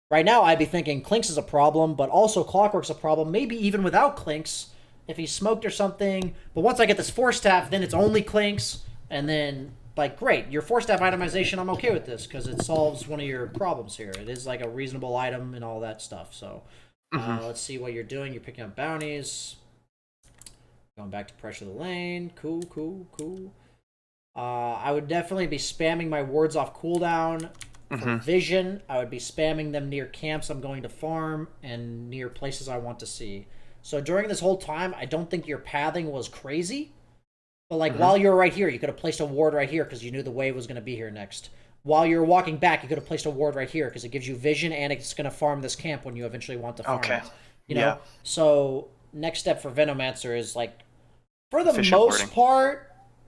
right now I'd be thinking Clinks is a problem, but also Clockwork's a problem. Maybe even without Clinks, if he's smoked or something. But once I get this Force Staff, then it's only Clinks, and then like great, your Force Staff itemization, I'm okay with this because it solves one of your problems here. It is like a reasonable item and all that stuff. So let's see what you're doing. You're picking up bounties, going back to pressure the lane. Cool, cool, cool. I would definitely be spamming my wards off cooldown. For vision, I would be spamming them near camps I'm going to farm and near places I want to see. So during this whole time, I don't think your pathing was crazy. But like while you were right here, you could have placed a ward right here because you knew the wave was going to be here next. While you're walking back, you could have placed a ward right here because it gives you vision and it's going to farm this camp when you eventually want to farm it. You know? So next step for Venomancer is like, for the most part,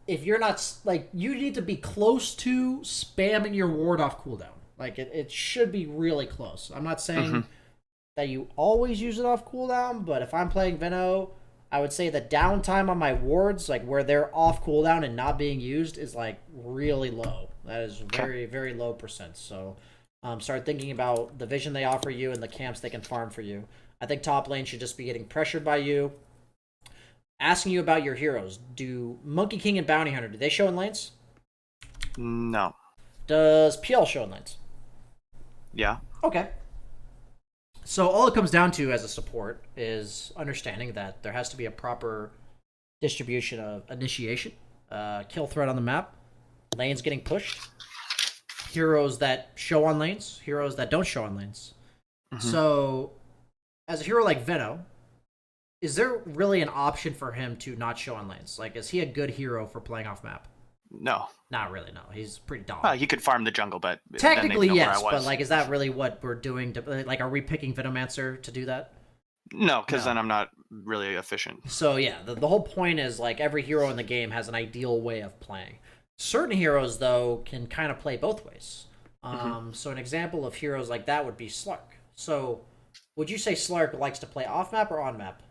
if you're not, like, you need to be close to spamming your ward off cooldown. Like, it should be really close. I'm not saying that you always use it off cooldown, but if I'm playing Veno, I would say the downtime on my wards, like, where they're off cooldown and not being used is, like, really low. That is very, very low percent. So, start thinking about the vision they offer you and the camps they can farm for you. I think top lane should just be getting pressured by you. Asking you about your heroes. Do Monkey King and Bounty Hunter, do they show in lanes? No. Does PL show in lanes? Yeah. Okay. So all it comes down to as a support is understanding that there has to be a proper distribution of initiation, kill threat on the map, lanes getting pushed, heroes that show on lanes, heroes that don't show on lanes. So as a hero like Veno, is there really an option for him to not show on lanes? Like, is he a good hero for playing off map? No. Not really, no. He's pretty dominant. Well, he could farm the jungle, but... Technically, yes, but, like, is that really what we're doing? Like, are we picking Venomancer to do that? No, because then I'm not really efficient. So, yeah, the whole point is, like, every hero in the game has an ideal way of playing. Certain heroes, though, can kind of play both ways. So an example of heroes like that would be Slark. So, would you say Slark likes to play off-map or on-map?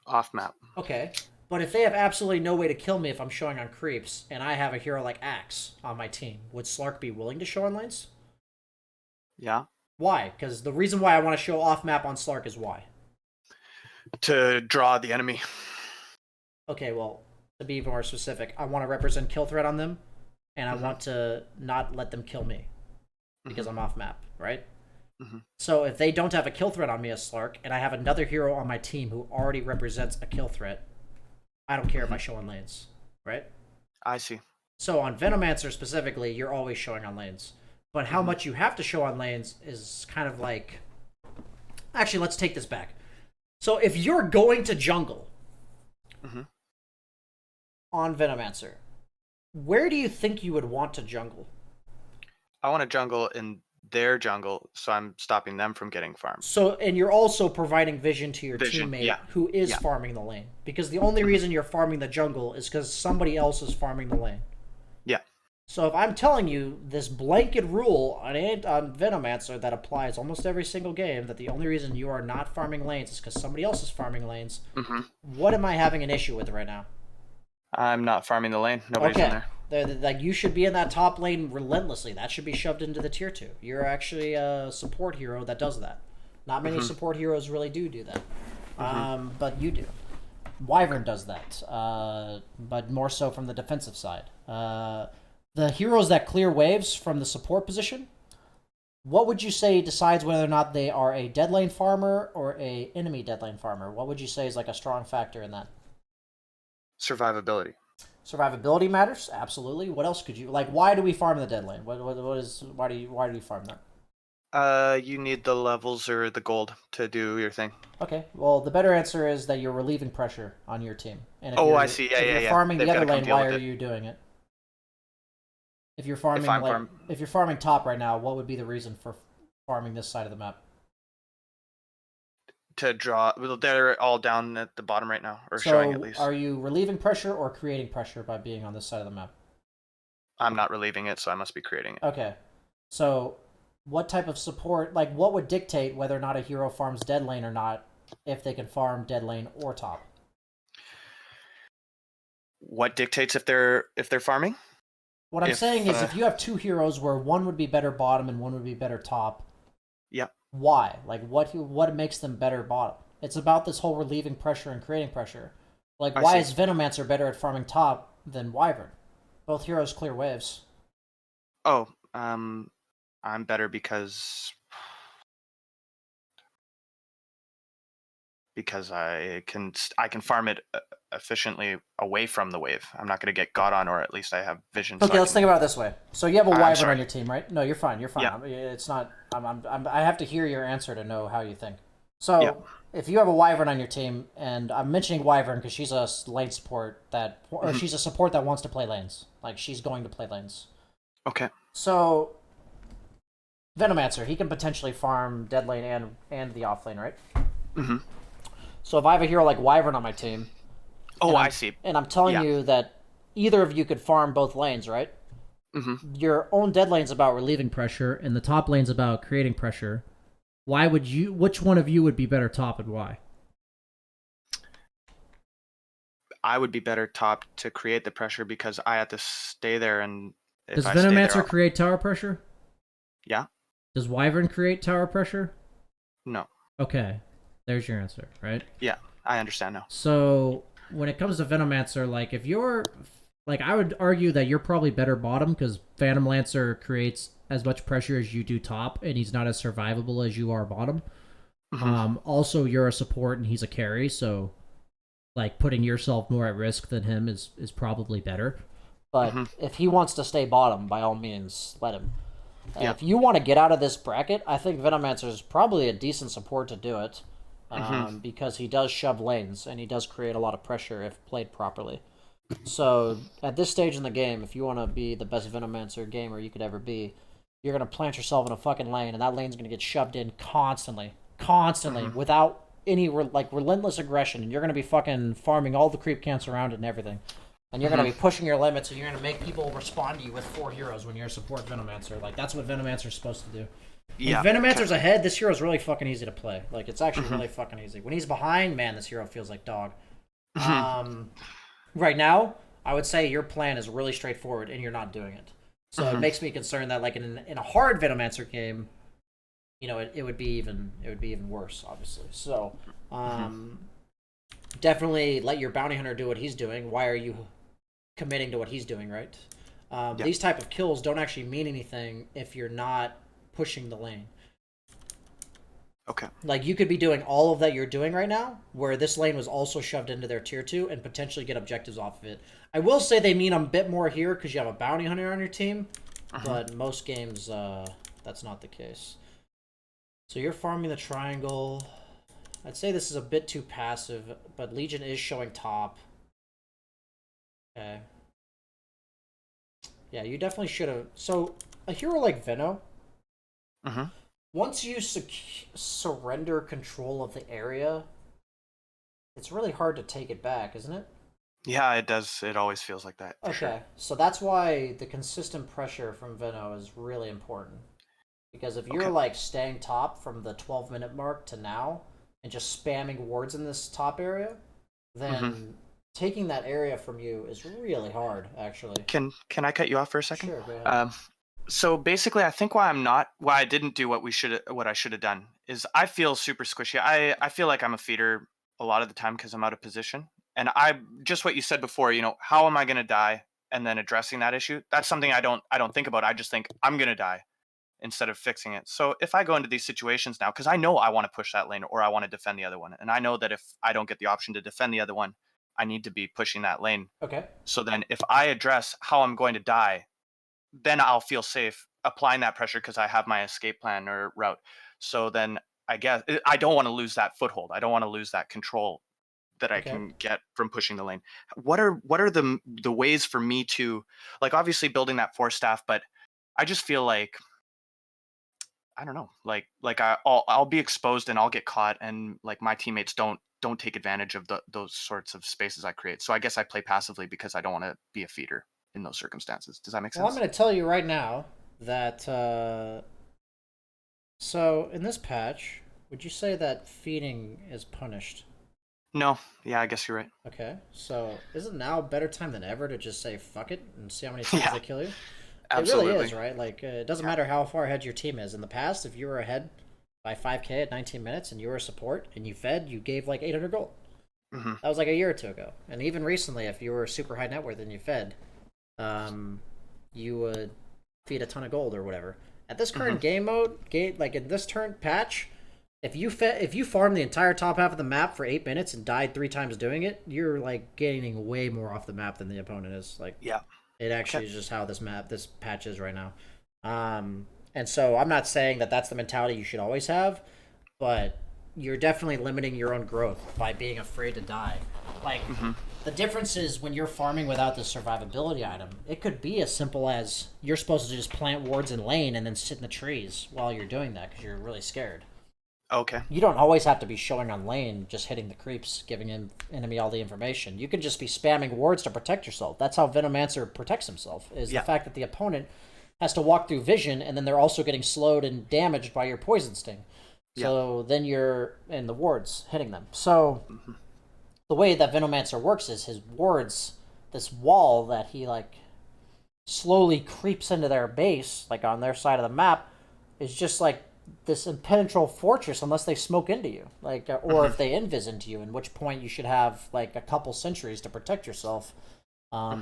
Off map. Okay. But if they have absolutely no way to kill me if I'm showing on creeps, and I have a hero like Axe on my team, would Slark be willing to show on lanes? Yeah. Why? Because the reason why I want to show off map on Slark is why? To draw the enemy. Okay, well, to be more specific, I want to represent kill threat on them, and I want to not let them kill me because I'm off map, right? So if they don't have a kill threat on me as Slark, and I have another hero on my team who already represents a kill threat, I don't care if I show on lanes, right? I see. So on Venomancer specifically, you're always showing on lanes. But how much you have to show on lanes is kind of like... Actually, let's take this back. So if you're going to jungle on Venomancer, where do you think you would want to jungle? I want to jungle in their jungle, so I'm stopping them from getting farmed. So, and you're also providing vision to your teammate who is farming the lane. Because the only reason you're farming the jungle is because somebody else is farming the lane. Yeah. So if I'm telling you this blanket rule on Venomancer that applies almost every single game, that the only reason you are not farming lanes is because somebody else is farming lanes, what am I having an issue with right now? I'm not farming the lane. Nobody's in there. Like, you should be in that top lane relentlessly. That should be shoved into the tier 2. You're actually a support hero that does that. Not many support heroes really do that. But you do. Wyvern does that, but more so from the defensive side. The heroes that clear waves from the support position, what would you say decides whether or not they are a dead lane farmer or a enemy dead lane farmer? What would you say is like a strong factor in that? Survivability. Survivability matters, absolutely. What else could you like? Why do we farm the dead lane? Why do you farm that? You need the levels or the gold to do your thing. Okay. Well, the better answer is that you're relieving pressure on your team. And if I see. If you're farming the other lane, why are you doing it? If you're farming, if you're farming top right now, what would be the reason for farming this side of the map? To draw, well, they're all down at the bottom right now, or showing at least. Are you relieving pressure or creating pressure by being on this side of the map? I'm not relieving it, so I must be creating it. Okay. So, what type of support, like, what would dictate whether or not a hero farms dead lane or not, if they can farm dead lane or top? What dictates if they're farming? What I'm saying is, if you have two heroes where one would be better bottom and one would be better top, yeah. Why? Like, what makes them better bottom? It's about this whole relieving pressure and creating pressure. Like, I why see. is Venomancer better at farming top than Wyvern? Both heroes clear waves. Oh, I'm better because I can farm it efficiently away from the wave. I'm not gonna get got on, or at least I have vision. Okay, let's think about it this way. So you have a Wyvern sorry. on your team, right? No, you're fine. You're fine. Yeah. It's not. I have to hear your answer to know how you think. So Yeah. if you have a Wyvern on your team, and I'm mentioning Wyvern because she's a lane support or she's a support that wants to play lanes. Like she's going to play lanes. Okay. So Venomancer, he can potentially farm dead lane and the off lane, right? Mm-hmm. So if I have a hero like Wyvern on my team, Oh, I see. and I'm telling Yeah. you that either of you could farm both lanes, right? Mm-hmm. Your own dead lane's about relieving pressure, and the top lane's about creating pressure. Why would you? Which one of you would be better top, and why? I would be better top to create the pressure because I have to stay there, and if Does I stay Venomancer there, create tower pressure? yeah, Does Wyvern create tower pressure? no, Okay, there's your answer, right? yeah, I understand now. So when it comes to Venomancer, like if you're like, I would argue that you're probably better bottom because Phantom Lancer creates as much pressure as you do top, and he's not as survivable as you are bottom. Mm-hmm. Also, you're a support and he's a carry, so like putting yourself more at risk than him is probably better. But if he wants to stay bottom, by all means, let him. And Yeah. if you want to get out of this bracket, I think Venomancer is probably a decent support to do it, because he does shove lanes and he does create a lot of pressure if played properly. So at this stage in the game, if you want to be the best Venomancer gamer you could ever be, you're gonna plant yourself in a fucking lane, and that lane's gonna get shoved in constantly, without any relentless aggression, and you're gonna be fucking farming all the creep camps around it and everything. And you're gonna be pushing your limits, and you're gonna make people respond to you with 4 heroes when you're a support Venomancer. Like that's what Venomancer's supposed to do. Yeah. When Venomancer's ahead, this hero's really fucking easy to play. Like it's actually really fucking easy. When he's behind, man, this hero feels like dog. Right now, I would say your plan is really straightforward, and you're not doing it. So it makes me concerned that, like in a hard Venomancer game, you know, it would be even worse, obviously. So, definitely let your bounty hunter do what he's doing. Why are you committing to what he's doing, right? These type of kills don't actually mean anything if you're not pushing the lane. Okay. Like, you could be doing all of that you're doing right now, where this lane was also shoved into their tier 2 and potentially get objectives off of it. I will say they mean a bit more here because you have a bounty hunter on your team, but most games, that's not the case. So you're farming the triangle. I'd say this is a bit too passive, but Legion is showing top. Okay. Yeah, you definitely should have. So, a hero like Veno, once you surrender control of the area, it's really hard to take it back, isn't it? Yeah, it does. It always feels like that. Okay, Sure. so that's why the consistent pressure from Veno is really important. Because if you're like staying top from the 12-minute mark to now and just spamming wards in this top area, then taking that area from you is really hard, actually. Can I cut you off for a second? Sure, go ahead. So basically, I think why I didn't do what I should have done is I feel super squishy. I feel like I'm a feeder a lot of the time because I'm out of position. And I just what you said before, you know, how am I going to die? And then addressing that issue. That's something I don't think about. I just think I'm going to die instead of fixing it. So if I go into these situations now, because I know I want to push that lane or I want to defend the other one, and I know that if I don't get the option to defend the other one, I need to be pushing that lane. Okay. So then if I address how I'm going to die, then I'll feel safe applying that pressure because I have my escape plan or route. So then I guess I don't want to lose that foothold. I don't want to lose that control that I can get from pushing the lane. What are the ways for me to, like, obviously building that force staff, but I just feel like I don't know, like I'll be exposed and I'll get caught, and like my teammates don't take advantage of those sorts of spaces I create. So I guess I play passively because I don't want to be a feeder in those circumstances. Does that make sense? Well, I'm going to tell you right now that, so in this patch, would you say that feeding is punished? No. Yeah, I guess you're right. Okay, so isn't now a better time than ever to just say fuck it and see how many times they kill you? Absolutely. It really is, right? Like, it doesn't matter how far ahead your team is. In the past, if you were ahead by 5k at 19 minutes and you were a support and you fed, you gave like 800 gold. Mm-hmm. That was like a year or two ago. And even recently, if you were super high net worth and you fed, you would feed a ton of gold or whatever. At this current game mode, like in this turn patch, if you farm the entire top half of the map for 8 minutes and died 3 times doing it, you're like gaining way more off the map than the opponent is. Like, yeah, it actually is just how this patch is right now. And so I'm not saying that that's the mentality you should always have, but you're definitely limiting your own growth by being afraid to die. Like, the difference is when you're farming without the survivability item, it could be as simple as you're supposed to just plant wards in lane and then sit in the trees while you're doing that because you're really scared. Okay. You don't always have to be showing on lane, just hitting the creeps, giving enemy all the information. You can just be spamming wards to protect yourself. That's how Venomancer protects himself, is the fact that the opponent has to walk through vision, and then they're also getting slowed and damaged by your poison sting. So then you're in the wards hitting them. So the way that Venomancer works is his wards, this wall that he like slowly creeps into their base, like on their side of the map, is just like this impenetrable fortress unless they smoke into you, like, or if they invis into you, in which point you should have like a couple sentries to protect yourself,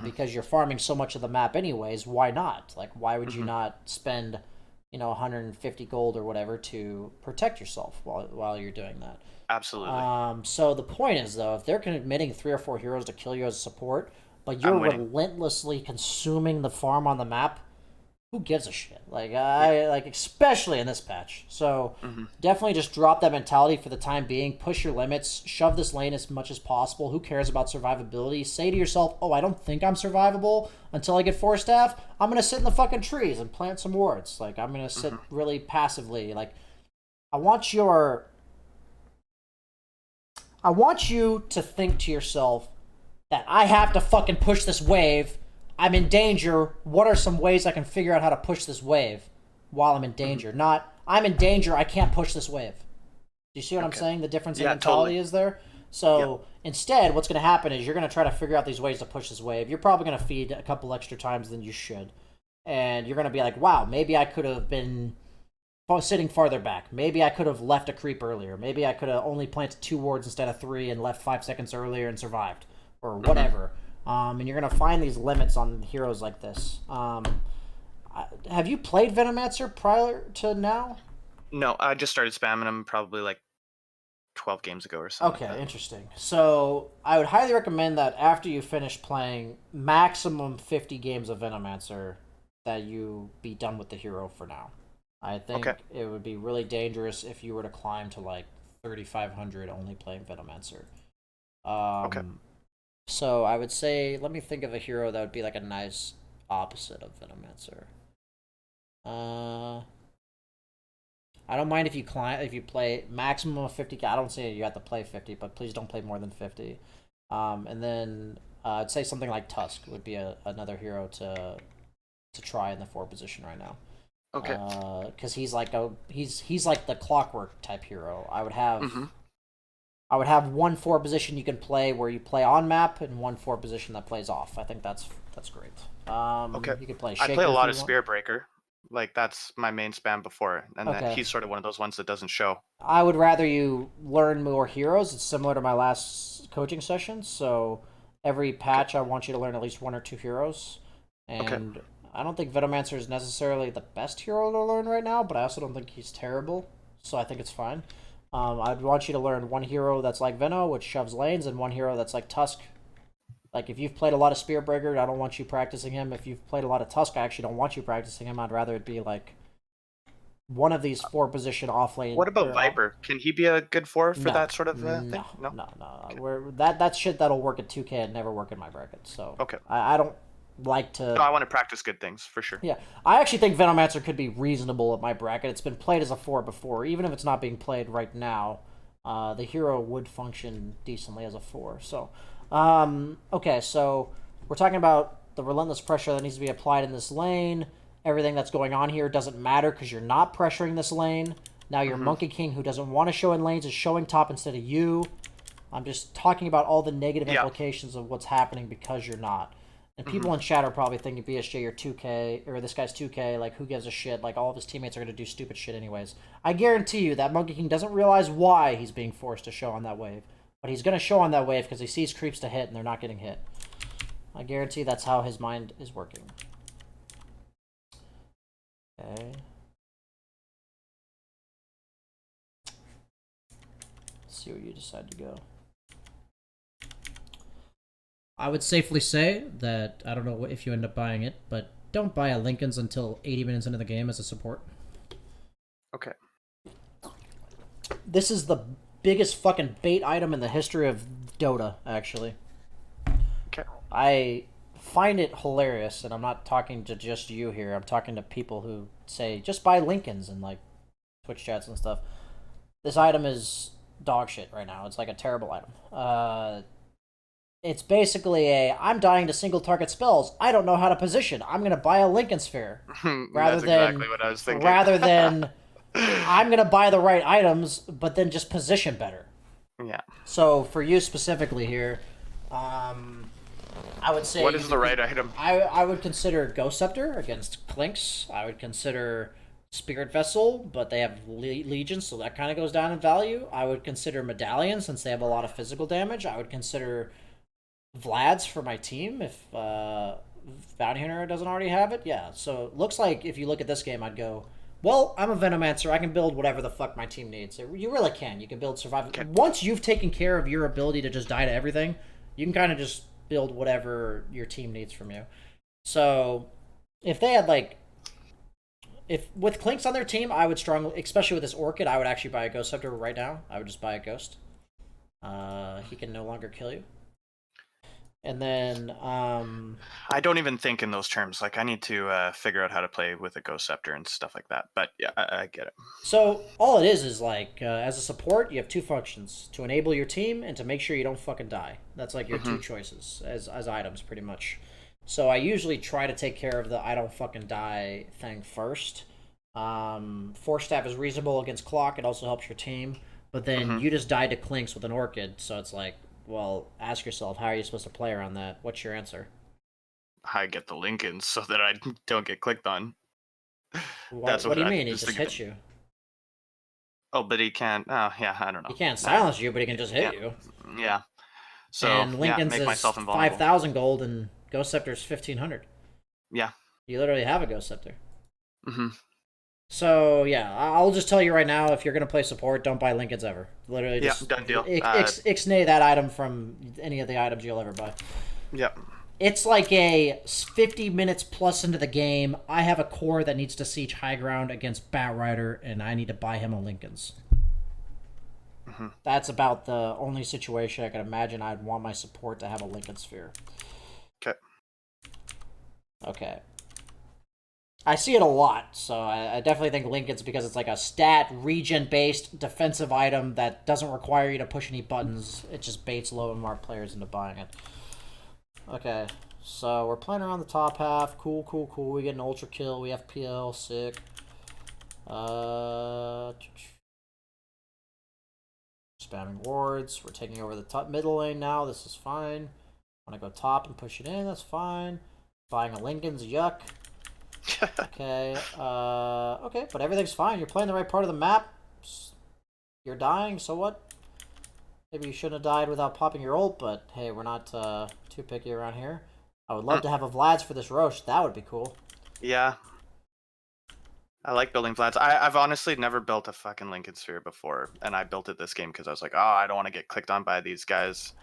because you're farming so much of the map anyways. Why not? Like, why would you not spend 150 gold or whatever to protect yourself while you're doing that? Absolutely. So the point is, though, if they're committing 3 or 4 heroes to kill you as a support, but you're relentlessly consuming the farm on the map, who gives a shit? Like, especially in this patch. So definitely just drop that mentality for the time being. Push your limits. Shove this lane as much as possible. Who cares about survivability? Say to yourself, oh, I don't think I'm survivable until I get 4 staff. I'm going to sit in the fucking trees and plant some wards. Like, I'm going to sit really passively. Like, I want you to think to yourself that I have to fucking push this wave. I'm in danger. What are some ways I can figure out how to push this wave while I'm in danger? Not, I'm in danger, I can't push this wave. Do you see what I'm saying? The difference in mentality is there? So instead, what's going to happen is you're going to try to figure out these ways to push this wave. You're probably going to feed a couple extra times than you should. And you're going to be like, wow, maybe I could have been sitting farther back. Maybe I could have left a creep earlier. Maybe I could have only planted 2 wards instead of 3 and left 5 seconds earlier and survived. Or whatever. And you're going to find these limits on heroes like this. Have you played Venomancer prior to now? No, I just started spamming him probably like 12 games ago or something. Okay, interesting. So I would highly recommend that after you finish playing maximum 50 games of Venomancer, that you be done with the hero for now. I think it would be really dangerous if you were to climb to like 3,500 only playing Venomancer. So I would say, let me think of a hero that would be like a nice opposite of Venomancer. I don't mind if you play maximum of 50. I don't say you have to play 50, but please don't play more than 50. And then I'd say something like Tusk would be another hero to try in the 4 position right now. Okay. Because he's like the clockwork type hero. I would have 1 4 position you can play where you play on map, and 1 4 position that plays off. I think that's great. You could play Shaker. I play a lot of Spear Breaker. Like, that's my main spam before, and he's sort of one of those ones that doesn't show. I would rather you learn more heroes. It's similar to my last coaching session. So every patch, I want you to learn at least 1 or 2 heroes. And I don't think Venomancer is necessarily the best hero to learn right now, but I also don't think he's terrible. So I think it's fine. I'd want you to learn 1 hero that's like Veno, which shoves lanes, and 1 hero that's like Tusk. Like, if you've played a lot of Spearbreaker, I don't want you practicing him. If you've played a lot of Tusk, I actually don't want you practicing him. I'd rather it be like one of these 4 position off lane. What about Viper? Can he be a good 4 for that sort of thing? No. Okay. That's shit that'll work at 2K and never work in my bracket. So I don't like to... No, I want to practice good things, for sure. Yeah. I actually think Venomancer could be reasonable at my bracket. It's been played as a 4 before. Even if it's not being played right now, the hero would function decently as a 4. So, okay, so we're talking about the relentless pressure that needs to be applied in this lane. Everything that's going on here doesn't matter because you're not pressuring this lane. Now your Monkey King, who doesn't want to show in lanes, is showing top instead of you. I'm just talking about all the negative implications of what's happening because you're not. And people in chat are probably thinking BSJ or 2K, or this guy's 2K, like, who gives a shit? Like, all of his teammates are going to do stupid shit anyways. I guarantee you that Monkey King doesn't realize why he's being forced to show on that wave. But he's going to show on that wave because he sees creeps to hit and they're not getting hit. I guarantee that's how his mind is working. Okay. Let's see where you decide to go. I would safely say that, I don't know if you end up buying it, but don't buy a Lincoln's until 80 minutes into the game as a support. Okay. This is the biggest fucking bait item in the history of Dota, actually. Okay. I find it hilarious, and I'm not talking to just you here. I'm talking to people who say, just buy Lincoln's and, like, Twitch chats and stuff. This item is dog shit right now. It's like a terrible item. It's basically I'm dying to single target spells. I don't know how to position. I'm going to buy a Lincoln Sphere. That's exactly what I was thinking. Rather than, I'm going to buy the right items, but then just position better. Yeah. So, for you specifically here, I would say... What is the right item? I would consider Ghost Scepter against Clinks. I would consider Spirit Vessel, but they have Legion, so that kind of goes down in value. I would consider Medallion, since they have a lot of physical damage. I would consider Vlad's for my team, if Bounty Hunter doesn't already have it. Yeah, so it looks like if you look at this game, I'd go, well, I'm a Venomancer. I can build whatever the fuck my team needs. You really can. You can build survival. Okay. Once you've taken care of your ability to just die to everything, you can kind of just build whatever your team needs from you. So if they had, like... If with Clinks on their team, I would strongly, especially with this Orchid, I would actually buy a Ghost Scepter right now. I would just buy a Ghost. He can no longer kill you. And then, I don't even think in those terms. Like, I need to figure out how to play with a Ghost Scepter and stuff like that. But yeah, I get it. So all it is like, as a support, you have two functions: to enable your team and to make sure you don't fucking die. That's like your two choices as items, pretty much. So I usually try to take care of the I don't fucking die thing first. Force Staff is reasonable against Clock. It also helps your team. But then you just died to Clinks with an Orchid, so it's like, well, ask yourself, how are you supposed to play around that? What's your answer? I get the Lincolns so that I don't get clicked on. What do you mean? He just hits you. Oh, but he can't. Oh, yeah, I don't know. He can't silence you, but he can just hit you. Yeah. So, and Lincoln's make is myself invulnerable. 5,000 gold, and Ghost Scepter's 1,500. Yeah. You literally have a Ghost Scepter. So, yeah, I'll just tell you right now, if you're going to play support, don't buy Lincolns ever. Literally just... done deal. Ixnay that item from any of the items you'll ever buy. Yep. It's like a 50 minutes plus into the game, I have a core that needs to siege high ground against Batrider, and I need to buy him a Lincolns. That's about the only situation I can imagine I'd want my support to have a Lincoln Sphere. Okay. I see it a lot, so I definitely think Lincoln's, because it's like a stat, regen-based defensive item that doesn't require you to push any buttons. It just baits low and mark players into buying it. Okay, so we're playing around the top half. Cool, cool, cool. We get an ultra kill. We have PL, sick. Spamming wards. We're taking over the top middle lane now. This is fine. Want to go top and push it in? That's fine. Buying a Lincoln's, yuck. Okay, okay, but everything's fine. You're playing the right part of the map. You're dying, so what? Maybe you shouldn't have died without popping your ult, but hey, we're not too picky around here. I would love to have a Vlad's for this Roche. That would be cool. Yeah. I like building Vlad's. I've honestly never built a fucking Lincoln Sphere before, and I built it this game because I was like, oh, I don't want to get clicked on by these guys.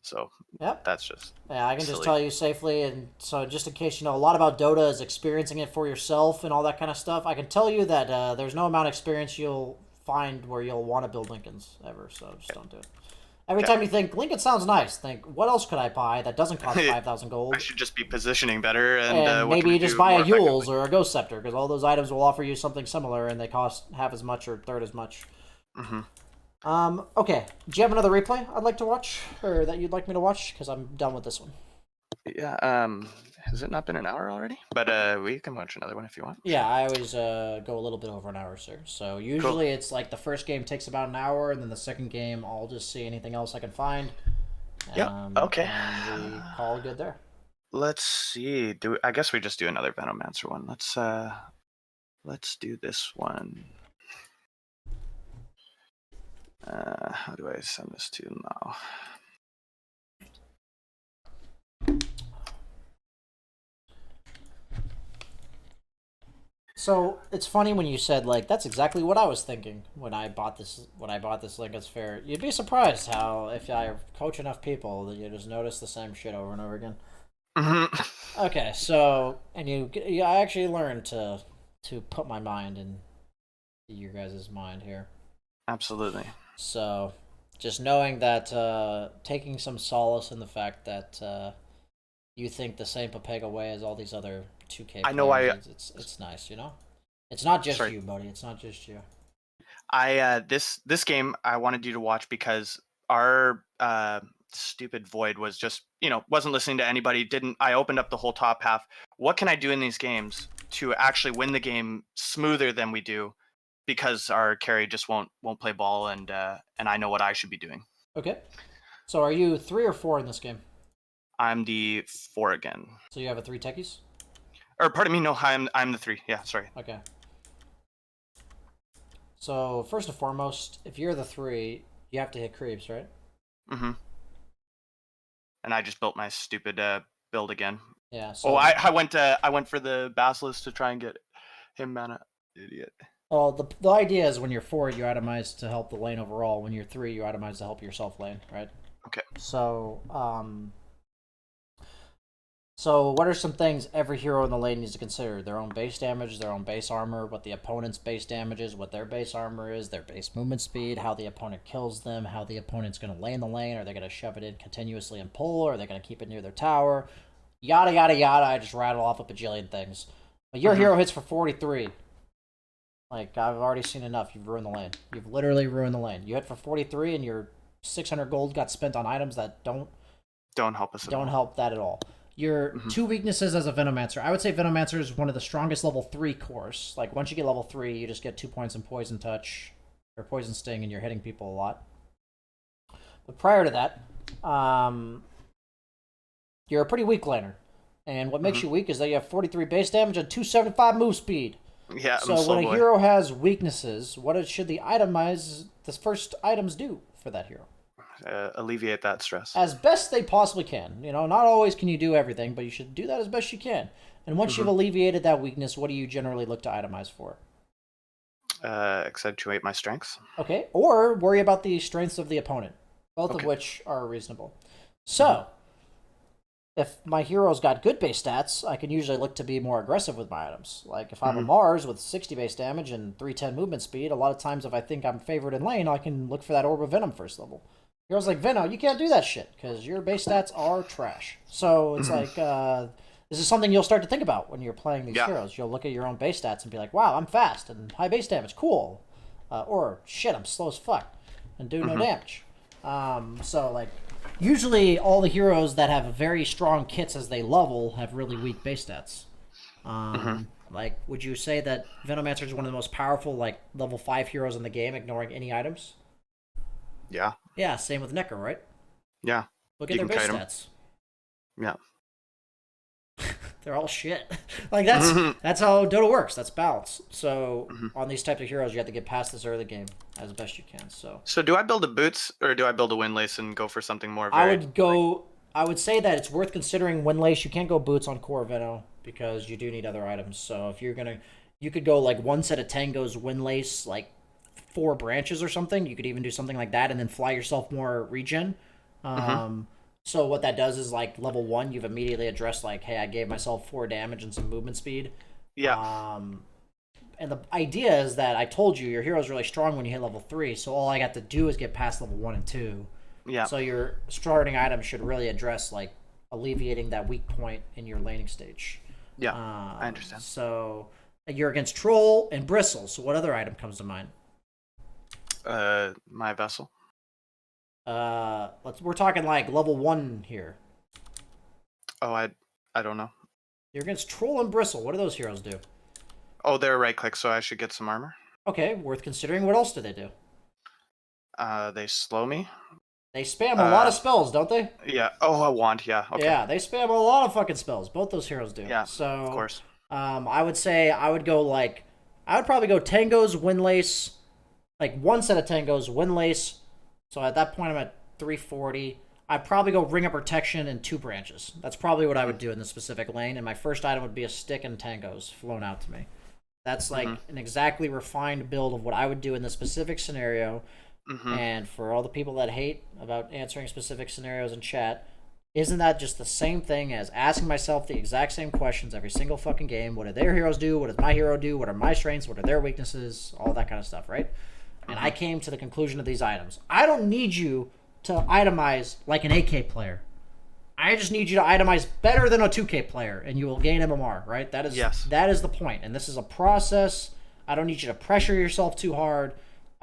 So, yep. That's just yeah, I can silly. just tell you safely, and so just in case you know a lot about Dota is experiencing it for yourself and all that kind of stuff, I can tell you that there's no amount of experience you'll find where you'll want to build Lincolns ever, so just don't do it. Every time you think, Lincoln sounds nice, think, what else could I buy that doesn't cost 5,000 gold? I should just be positioning better, and what maybe can you we just do buy more a Yule's effectively? or a Ghost Scepter, because all those items will offer you something similar, and they cost half as much or third as much. Okay. Do you have another replay I'd like to watch, or that you'd like me to watch? Because I'm done with this one. Yeah, has it not been an hour already? But we can watch another one if you want. Yeah, I always go a little bit over an hour, sir. So usually it's like the first game takes about an hour, and then the second game I'll just see anything else I can find. Yeah, okay. And we call it good there. Let's see. I guess we just do another Venomancer one. Let's do this one. How do I send this to you now? So it's funny when you said like that's exactly what I was thinking when I bought this Lincoln's Fair. You'd be surprised how if I coach enough people that you just notice the same shit over and over again. Okay, so and I actually learned to put my mind in your guys' mind here. Absolutely. So just knowing that taking some solace in the fact that you think the same Papega way as all these other 2K I know players, it's nice, you know? It's not just Sorry. you, buddy. It's not just you. This game I wanted you to watch because our stupid Void was just wasn't listening to anybody. I opened up the whole top half. What can I do in these games to actually win the game smoother than we do? Because our carry just won't play ball, and I know what I should be doing. Okay. So are you 3 or 4 in this game? I'm the 4 again. So you have a 3 techies? Or pardon me, no, I'm the 3. Yeah, sorry. Okay. So first and foremost, if you're the 3, you have to hit creeps, right? Mm-hmm. And I just built my stupid build again. Yeah. So I went for the Basilisk to try and get him mana. Idiot. well, the idea is when you're 4, you itemize to help the lane overall. When you're 3, you itemize to help yourself lane, right? Okay. So what are some things every hero in the lane needs to consider? Their own base damage, their own base armor, what the opponent's base damage is, what their base armor is, their base movement speed, how the opponent kills them, how the opponent's going to lay in the lane, are they going to shove it in continuously and pull, or are they going to keep it near their tower? Yada, yada, yada. I just rattle off a bajillion things. But your hero hits for 43. Like, I've already seen enough. You've ruined the lane. You've literally ruined the lane. You hit for 43 and your 600 gold got spent on items that don't help us. Don't help that at all. Your 2 weaknesses as a Venomancer. I would say Venomancer is one of the strongest level 3 cores. Like, once you get level 3, you just get 2 points in Poison Touch, or Poison Sting, and you're hitting people a lot. But prior to that, you're a pretty weak laner. And what makes you weak is that you have 43 base damage and 275 move speed. Yeah, so when a hero has weaknesses, what should the first items do for that hero? Alleviate that stress as best they possibly can. Not always can you do everything, but you should do that as best you can. And once you've alleviated that weakness, what do you generally look to itemize for? Accentuate my strengths. Okay, or worry about the strengths of the opponent, both of which are reasonable. So, if my hero's got good base stats, I can usually look to be more aggressive with my items. Like, if I have a Mars with 60 base damage and 310 movement speed, a lot of times if I think I'm favored in lane, I can look for that Orb of Venom first level. Heroes like Veno, you can't do that shit because your base stats are trash. So it's like this is something you'll start to think about when you're playing these heroes. You'll look at your own base stats and be like, "Wow, I'm fast and high base damage, cool," or "Shit, I'm slow as fuck and do no damage." So like, usually all the heroes that have very strong kits as they level have really weak base stats. Like, would you say that Venomancer is one of the most powerful like level 5 heroes in the game, ignoring any items? Yeah. Yeah, same with Nekker, right? Yeah. Look at their base stats. Yeah. They're all shit. Like, that's how Dota works. That's balance. So on these types of heroes, you have to get past this early game as best you can. So do I build a boots or do I build a windlace and go for something more? I would say that it's worth considering windlace. You can't go boots on core Veno because you do need other items. So if you're you could go like one set of tangos windlace, like 4 branches or something. You could even do something like that and then fly yourself more regen. So what that does is like level 1, you've immediately addressed like, hey, I gave myself 4 damage and some movement speed. Yeah. And the idea is that I told you your hero's really strong when you hit level 3, so all I got to do is get past level 1 and 2. Yeah. So your starting item should really address like alleviating that weak point in your laning stage. Yeah, I understand. So you're against Troll and Bristle, so what other item comes to mind? My vessel. We're talking like level 1 here. Oh, I don't know. You're against Troll and Bristle. What do those heroes do? Oh, they're right click, so I should get some armor. Okay, worth considering. What else do they do? They slow me. They spam a lot of spells, don't they? Yeah. Oh, a wand. Yeah. Okay. Yeah, they spam a lot of fucking spells. Both those heroes do. Yeah. So, Of course. I would say I would probably go Tangos, Windlace, like one set of Tangos, Windlace. So at that point, I'm at 340. I'd probably go Ring of Protection and 2 branches. That's probably what I would do in the specific lane. And my first item would be a stick and Tangos flown out to me. That's like an exactly refined build of what I would do in the specific scenario. And for all the people that hate about answering specific scenarios in chat, isn't that just the same thing as asking myself the exact same questions every single fucking game? What do their heroes do? What does my hero do? What are my strengths? What are their weaknesses? All that kind of stuff, right? And I came to the conclusion of these items. I don't need you to itemize like an AK player. I just need you to itemize better than a 2K player, and you will gain MMR, right? That is the point. And this is a process. I don't need you to pressure yourself too hard.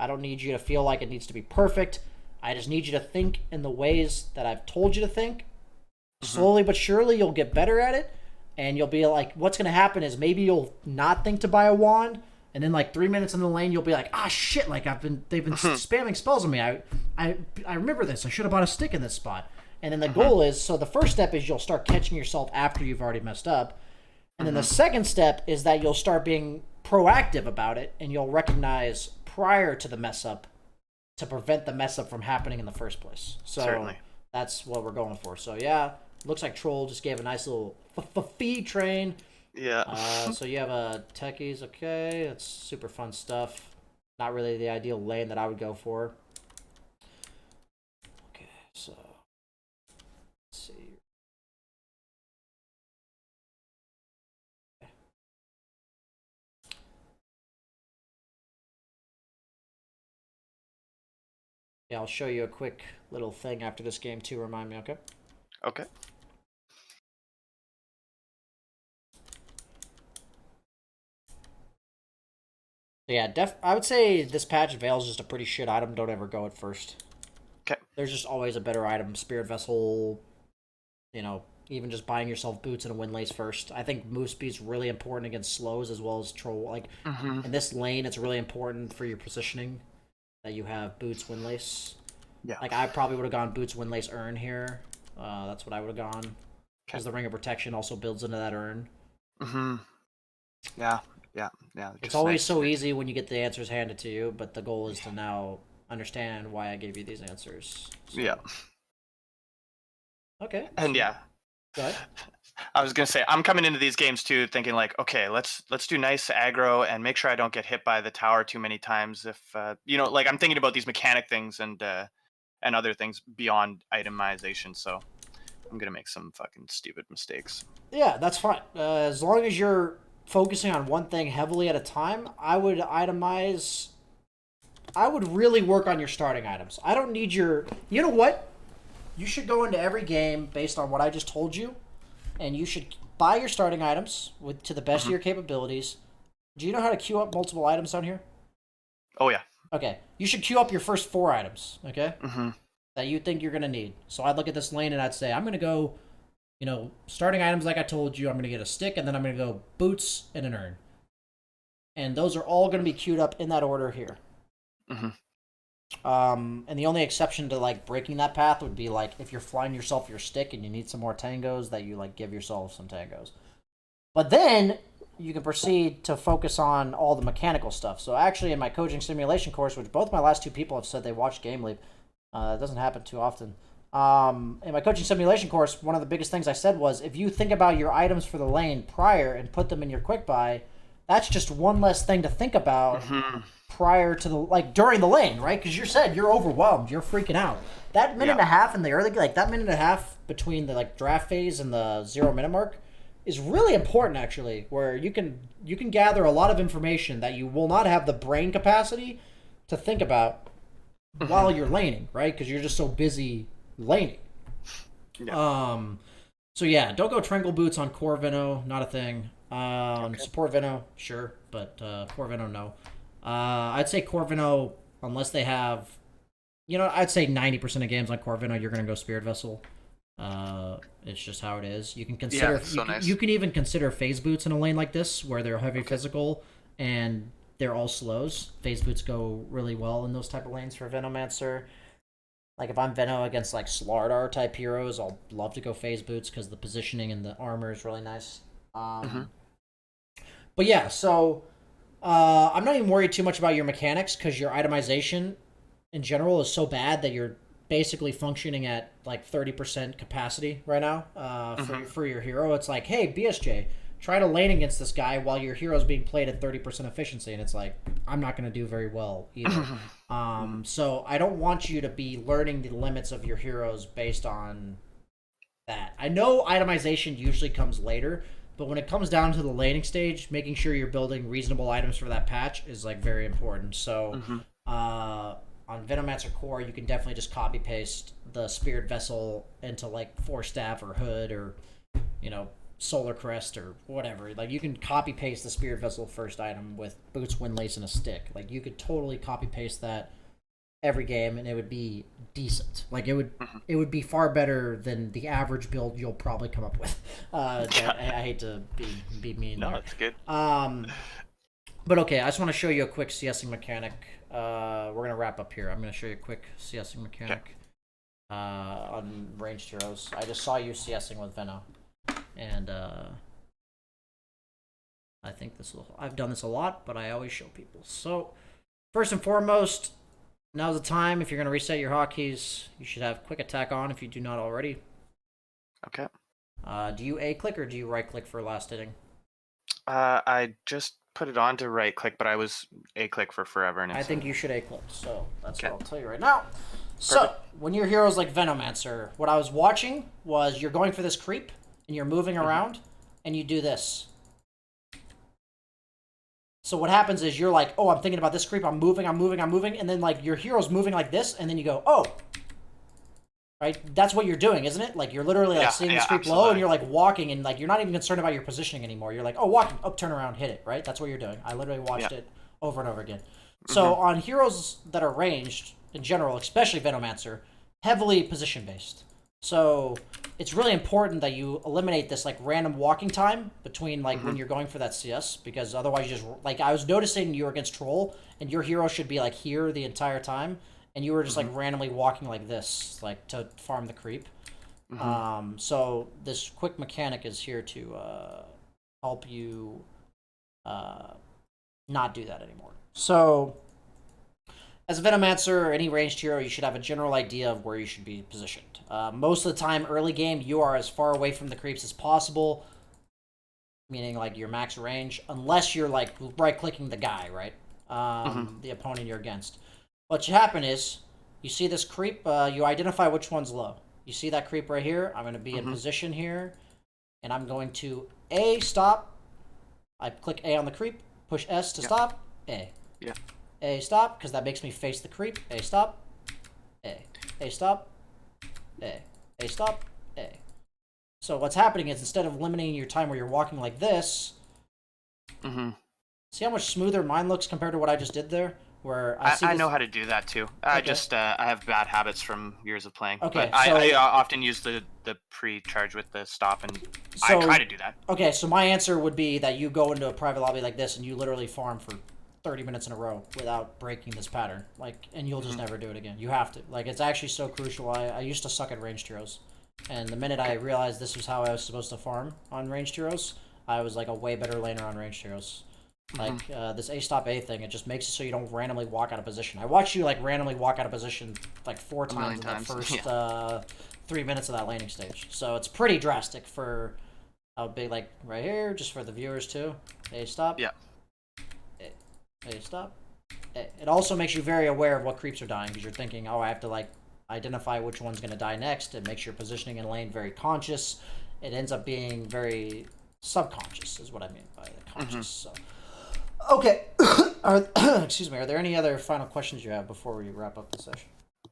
I don't need you to feel like it needs to be perfect. I just need you to think in the ways that I've told you to think. Slowly but surely, you'll get better at it, and you'll be like, what's going to happen is maybe you'll not think to buy a wand, and then like 3 minutes in the lane, you'll be like, ah, shit, like they've been spamming spells on me. I remember this. I should have bought a stick in this spot. And then the goal is, so the first step is you'll start catching yourself after you've already messed up. And then the second step is that you'll start being proactive about it, and you'll recognize prior to the mess up to prevent the mess up from happening in the first place. So Certainly. That's what we're going for. So yeah, looks like Troll just gave a nice little fee train. Yeah. So you have a techies, okay. That's super fun stuff. Not really the ideal lane that I would go for. Okay, so let's see. Yeah, I'll show you a quick little thing after this game too. Remind me, okay? Okay. Yeah, I would say this patch Veil's just a pretty shit item. Don't ever go at first. Okay. There's just always a better item. Spirit Vessel, you know, even just buying yourself boots and a Windlace first. I think move speed's really important against slows as well as troll. Like, in this lane, it's really important for your positioning that you have boots, Windlace. Yeah. Like, I probably would have gone boots, Windlace, urn here. That's what I would have gone. Because the Ring of Protection also builds into that urn. Yeah. It's always so easy when you get the answers handed to you, but the goal is to now understand why I gave you these answers. So. Yeah. Okay. And yeah. Go ahead. I was gonna say I'm coming into these games too thinking like, okay, let's do nice aggro and make sure I don't get hit by the tower too many times. If like I'm thinking about these mechanic things and other things beyond itemization. So I'm gonna make some fucking stupid mistakes. Yeah, that's fine. As long as you're focusing on one thing heavily at a time, I would itemize. I would really work on your starting items. I don't need your. You know what? You should go into every game based on what I just told you, and you should buy your starting items to the best of your capabilities. Do you know how to queue up multiple items down here? Oh yeah. Okay. You should queue up your first 4 items, okay? That you think you're going to need. So I'd look at this lane and I'd say, I'm going to go, starting items like I told you. I'm going to get a stick, and then I'm going to go boots and an urn. And those are all going to be queued up in that order here. And the only exception to like breaking that path would be like if you're flying yourself your stick and you need some more tangos, that you like give yourself some tangos. But then you can proceed to focus on all the mechanical stuff. So actually in my coaching simulation course, which both my last 2 people have said they watched Game Leap, it doesn't happen too often. In my coaching simulation course, one of the biggest things I said was if you think about your items for the lane prior and put them in your quick buy, that's just one less thing to think about prior to during the lane, right? Because you said you're overwhelmed, you're freaking out. That minute and a half in the early, that minute and a half between the draft phase and the 0-minute mark is really important actually, where you can gather a lot of information that you will not have the brain capacity to think about while you're laning, right? Because you're just so busy laning. So yeah, don't go Triangle Boots on core Veno, not a thing. Support Veno, sure, but core Veno, no. I'd say core Veno, unless they have, I'd say 90% of games on core Veno, you're going to go Spirit Vessel. It's just how it is. You can consider, you can even consider phase boots in a lane like this, where they're heavy physical and they're all slows. Phase boots go really well in those type of lanes for Venomancer. Like if I'm Veno against like Slardar type heroes, I'll love to go phase boots because the positioning and the armor is really nice. But yeah, so I'm not even worried too much about your mechanics because your itemization in general is so bad that you're basically functioning at like 30% capacity right now for your hero. It's like, hey, BSJ, try to lane against this guy while your hero's being played at 30% efficiency, and it's like, I'm not going to do very well either. So I don't want you to be learning the limits of your heroes based on that. I know itemization usually comes later, but when it comes down to the laning stage, making sure you're building reasonable items for that patch is like very important. So on Venomancer Core, you can definitely just copy paste the Spirit Vessel into like Force Staff or Hood or, you know, Solar Crest or whatever. Like you can copy paste the Spirit Vessel first item with Boots, Windlace, and a stick. Like you could totally copy paste that every game and it would be decent. Like it would be far better than the average build you'll probably come up with. I hate to be mean. No, there. it's good. But okay, I just want to show you a quick CSing mechanic. We're gonna wrap up here. I'm gonna show you a quick CSing mechanic on ranged heroes. I just saw you CSing with Veno, and I think I've done this a lot, but I always show people. So first and foremost, now's the time. If you're gonna reset your hotkeys, you should have quick attack on if you do not already. Okay. Do you A click or do you right click for last hitting? I just put it on to right click, but I was A click for forever. And I think you should A click, so that's Okay. what I'll tell you right now. So, when your hero's like Venomancer, what I was watching was you're going for this creep, and you're moving around, and you do this. So what happens is you're like, oh, I'm thinking about this creep, I'm moving, and then like your hero's moving like this, and then you go, oh. Right? That's what you're doing, isn't it? Like you're literally like seeing this creep low, and you're like walking, and like you're not even concerned about your positioning anymore. You're like, oh, walking, up, turn around, hit it, right? That's what you're doing. I literally watched it over and over again. So on heroes that are ranged, in general, especially Venomancer, heavily position based. So it's really important that you eliminate this like random walking time between like when you're going for that CS, because otherwise you just like I was noticing you were against Troll and your hero should be like here the entire time, and you were just like randomly walking like this, like to farm the creep. So this quick mechanic is here to help you not do that anymore. So as a Venomancer or any ranged hero, you should have a general idea of where you should be positioned. Most of the time, early game, you are as far away from the creeps as possible, meaning like your max range, unless you're like right-clicking the guy, right? The opponent you're against. What should happen is, you see this creep, you identify which one's low. You see that creep right here? I'm going to be in position here, and I'm going to A, stop. I click A on the creep, push S to stop, A. A, stop, because that makes me face the creep. A, stop. A. A, stop. A. A, stop. A. So what's happening is instead of limiting your time where you're walking like this, see how much smoother mine looks compared to what I just did there? Where I know how to do that too. I just I have bad habits from years of playing. Okay, but so I often use the pre-charge with the stop, and I try to do that. Okay, so my answer would be that you go into a private lobby like this and you literally farm for 30 minutes in a row without breaking this pattern, like, and you'll just never do it again. You have to. Like, it's actually so crucial. I used to suck at ranged heroes, and the minute I realized this was how I was supposed to farm on ranged heroes, I was like a way better laner on ranged heroes. Like, this A stop A thing, it just makes it so you don't randomly walk out of position. I watched you like randomly walk out of position like 4 times in the first 3 minutes of that laning stage. So it's pretty drastic for a big, like right here, just for the viewers too. A stop. Yeah. A stop. It also makes you very aware of what creeps are dying, because you're thinking, oh, I have to like identify which one's going to die next. It makes your positioning in lane very conscious. It ends up being very subconscious, is what I mean by the conscious. So, okay. Excuse me. Are there any other final questions you have before we wrap up the session?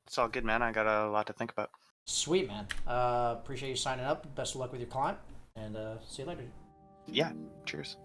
It's all good, man. I got a lot to think about. Sweet, man. Appreciate you signing up. Best of luck with your client, and see you later. Yeah. Cheers.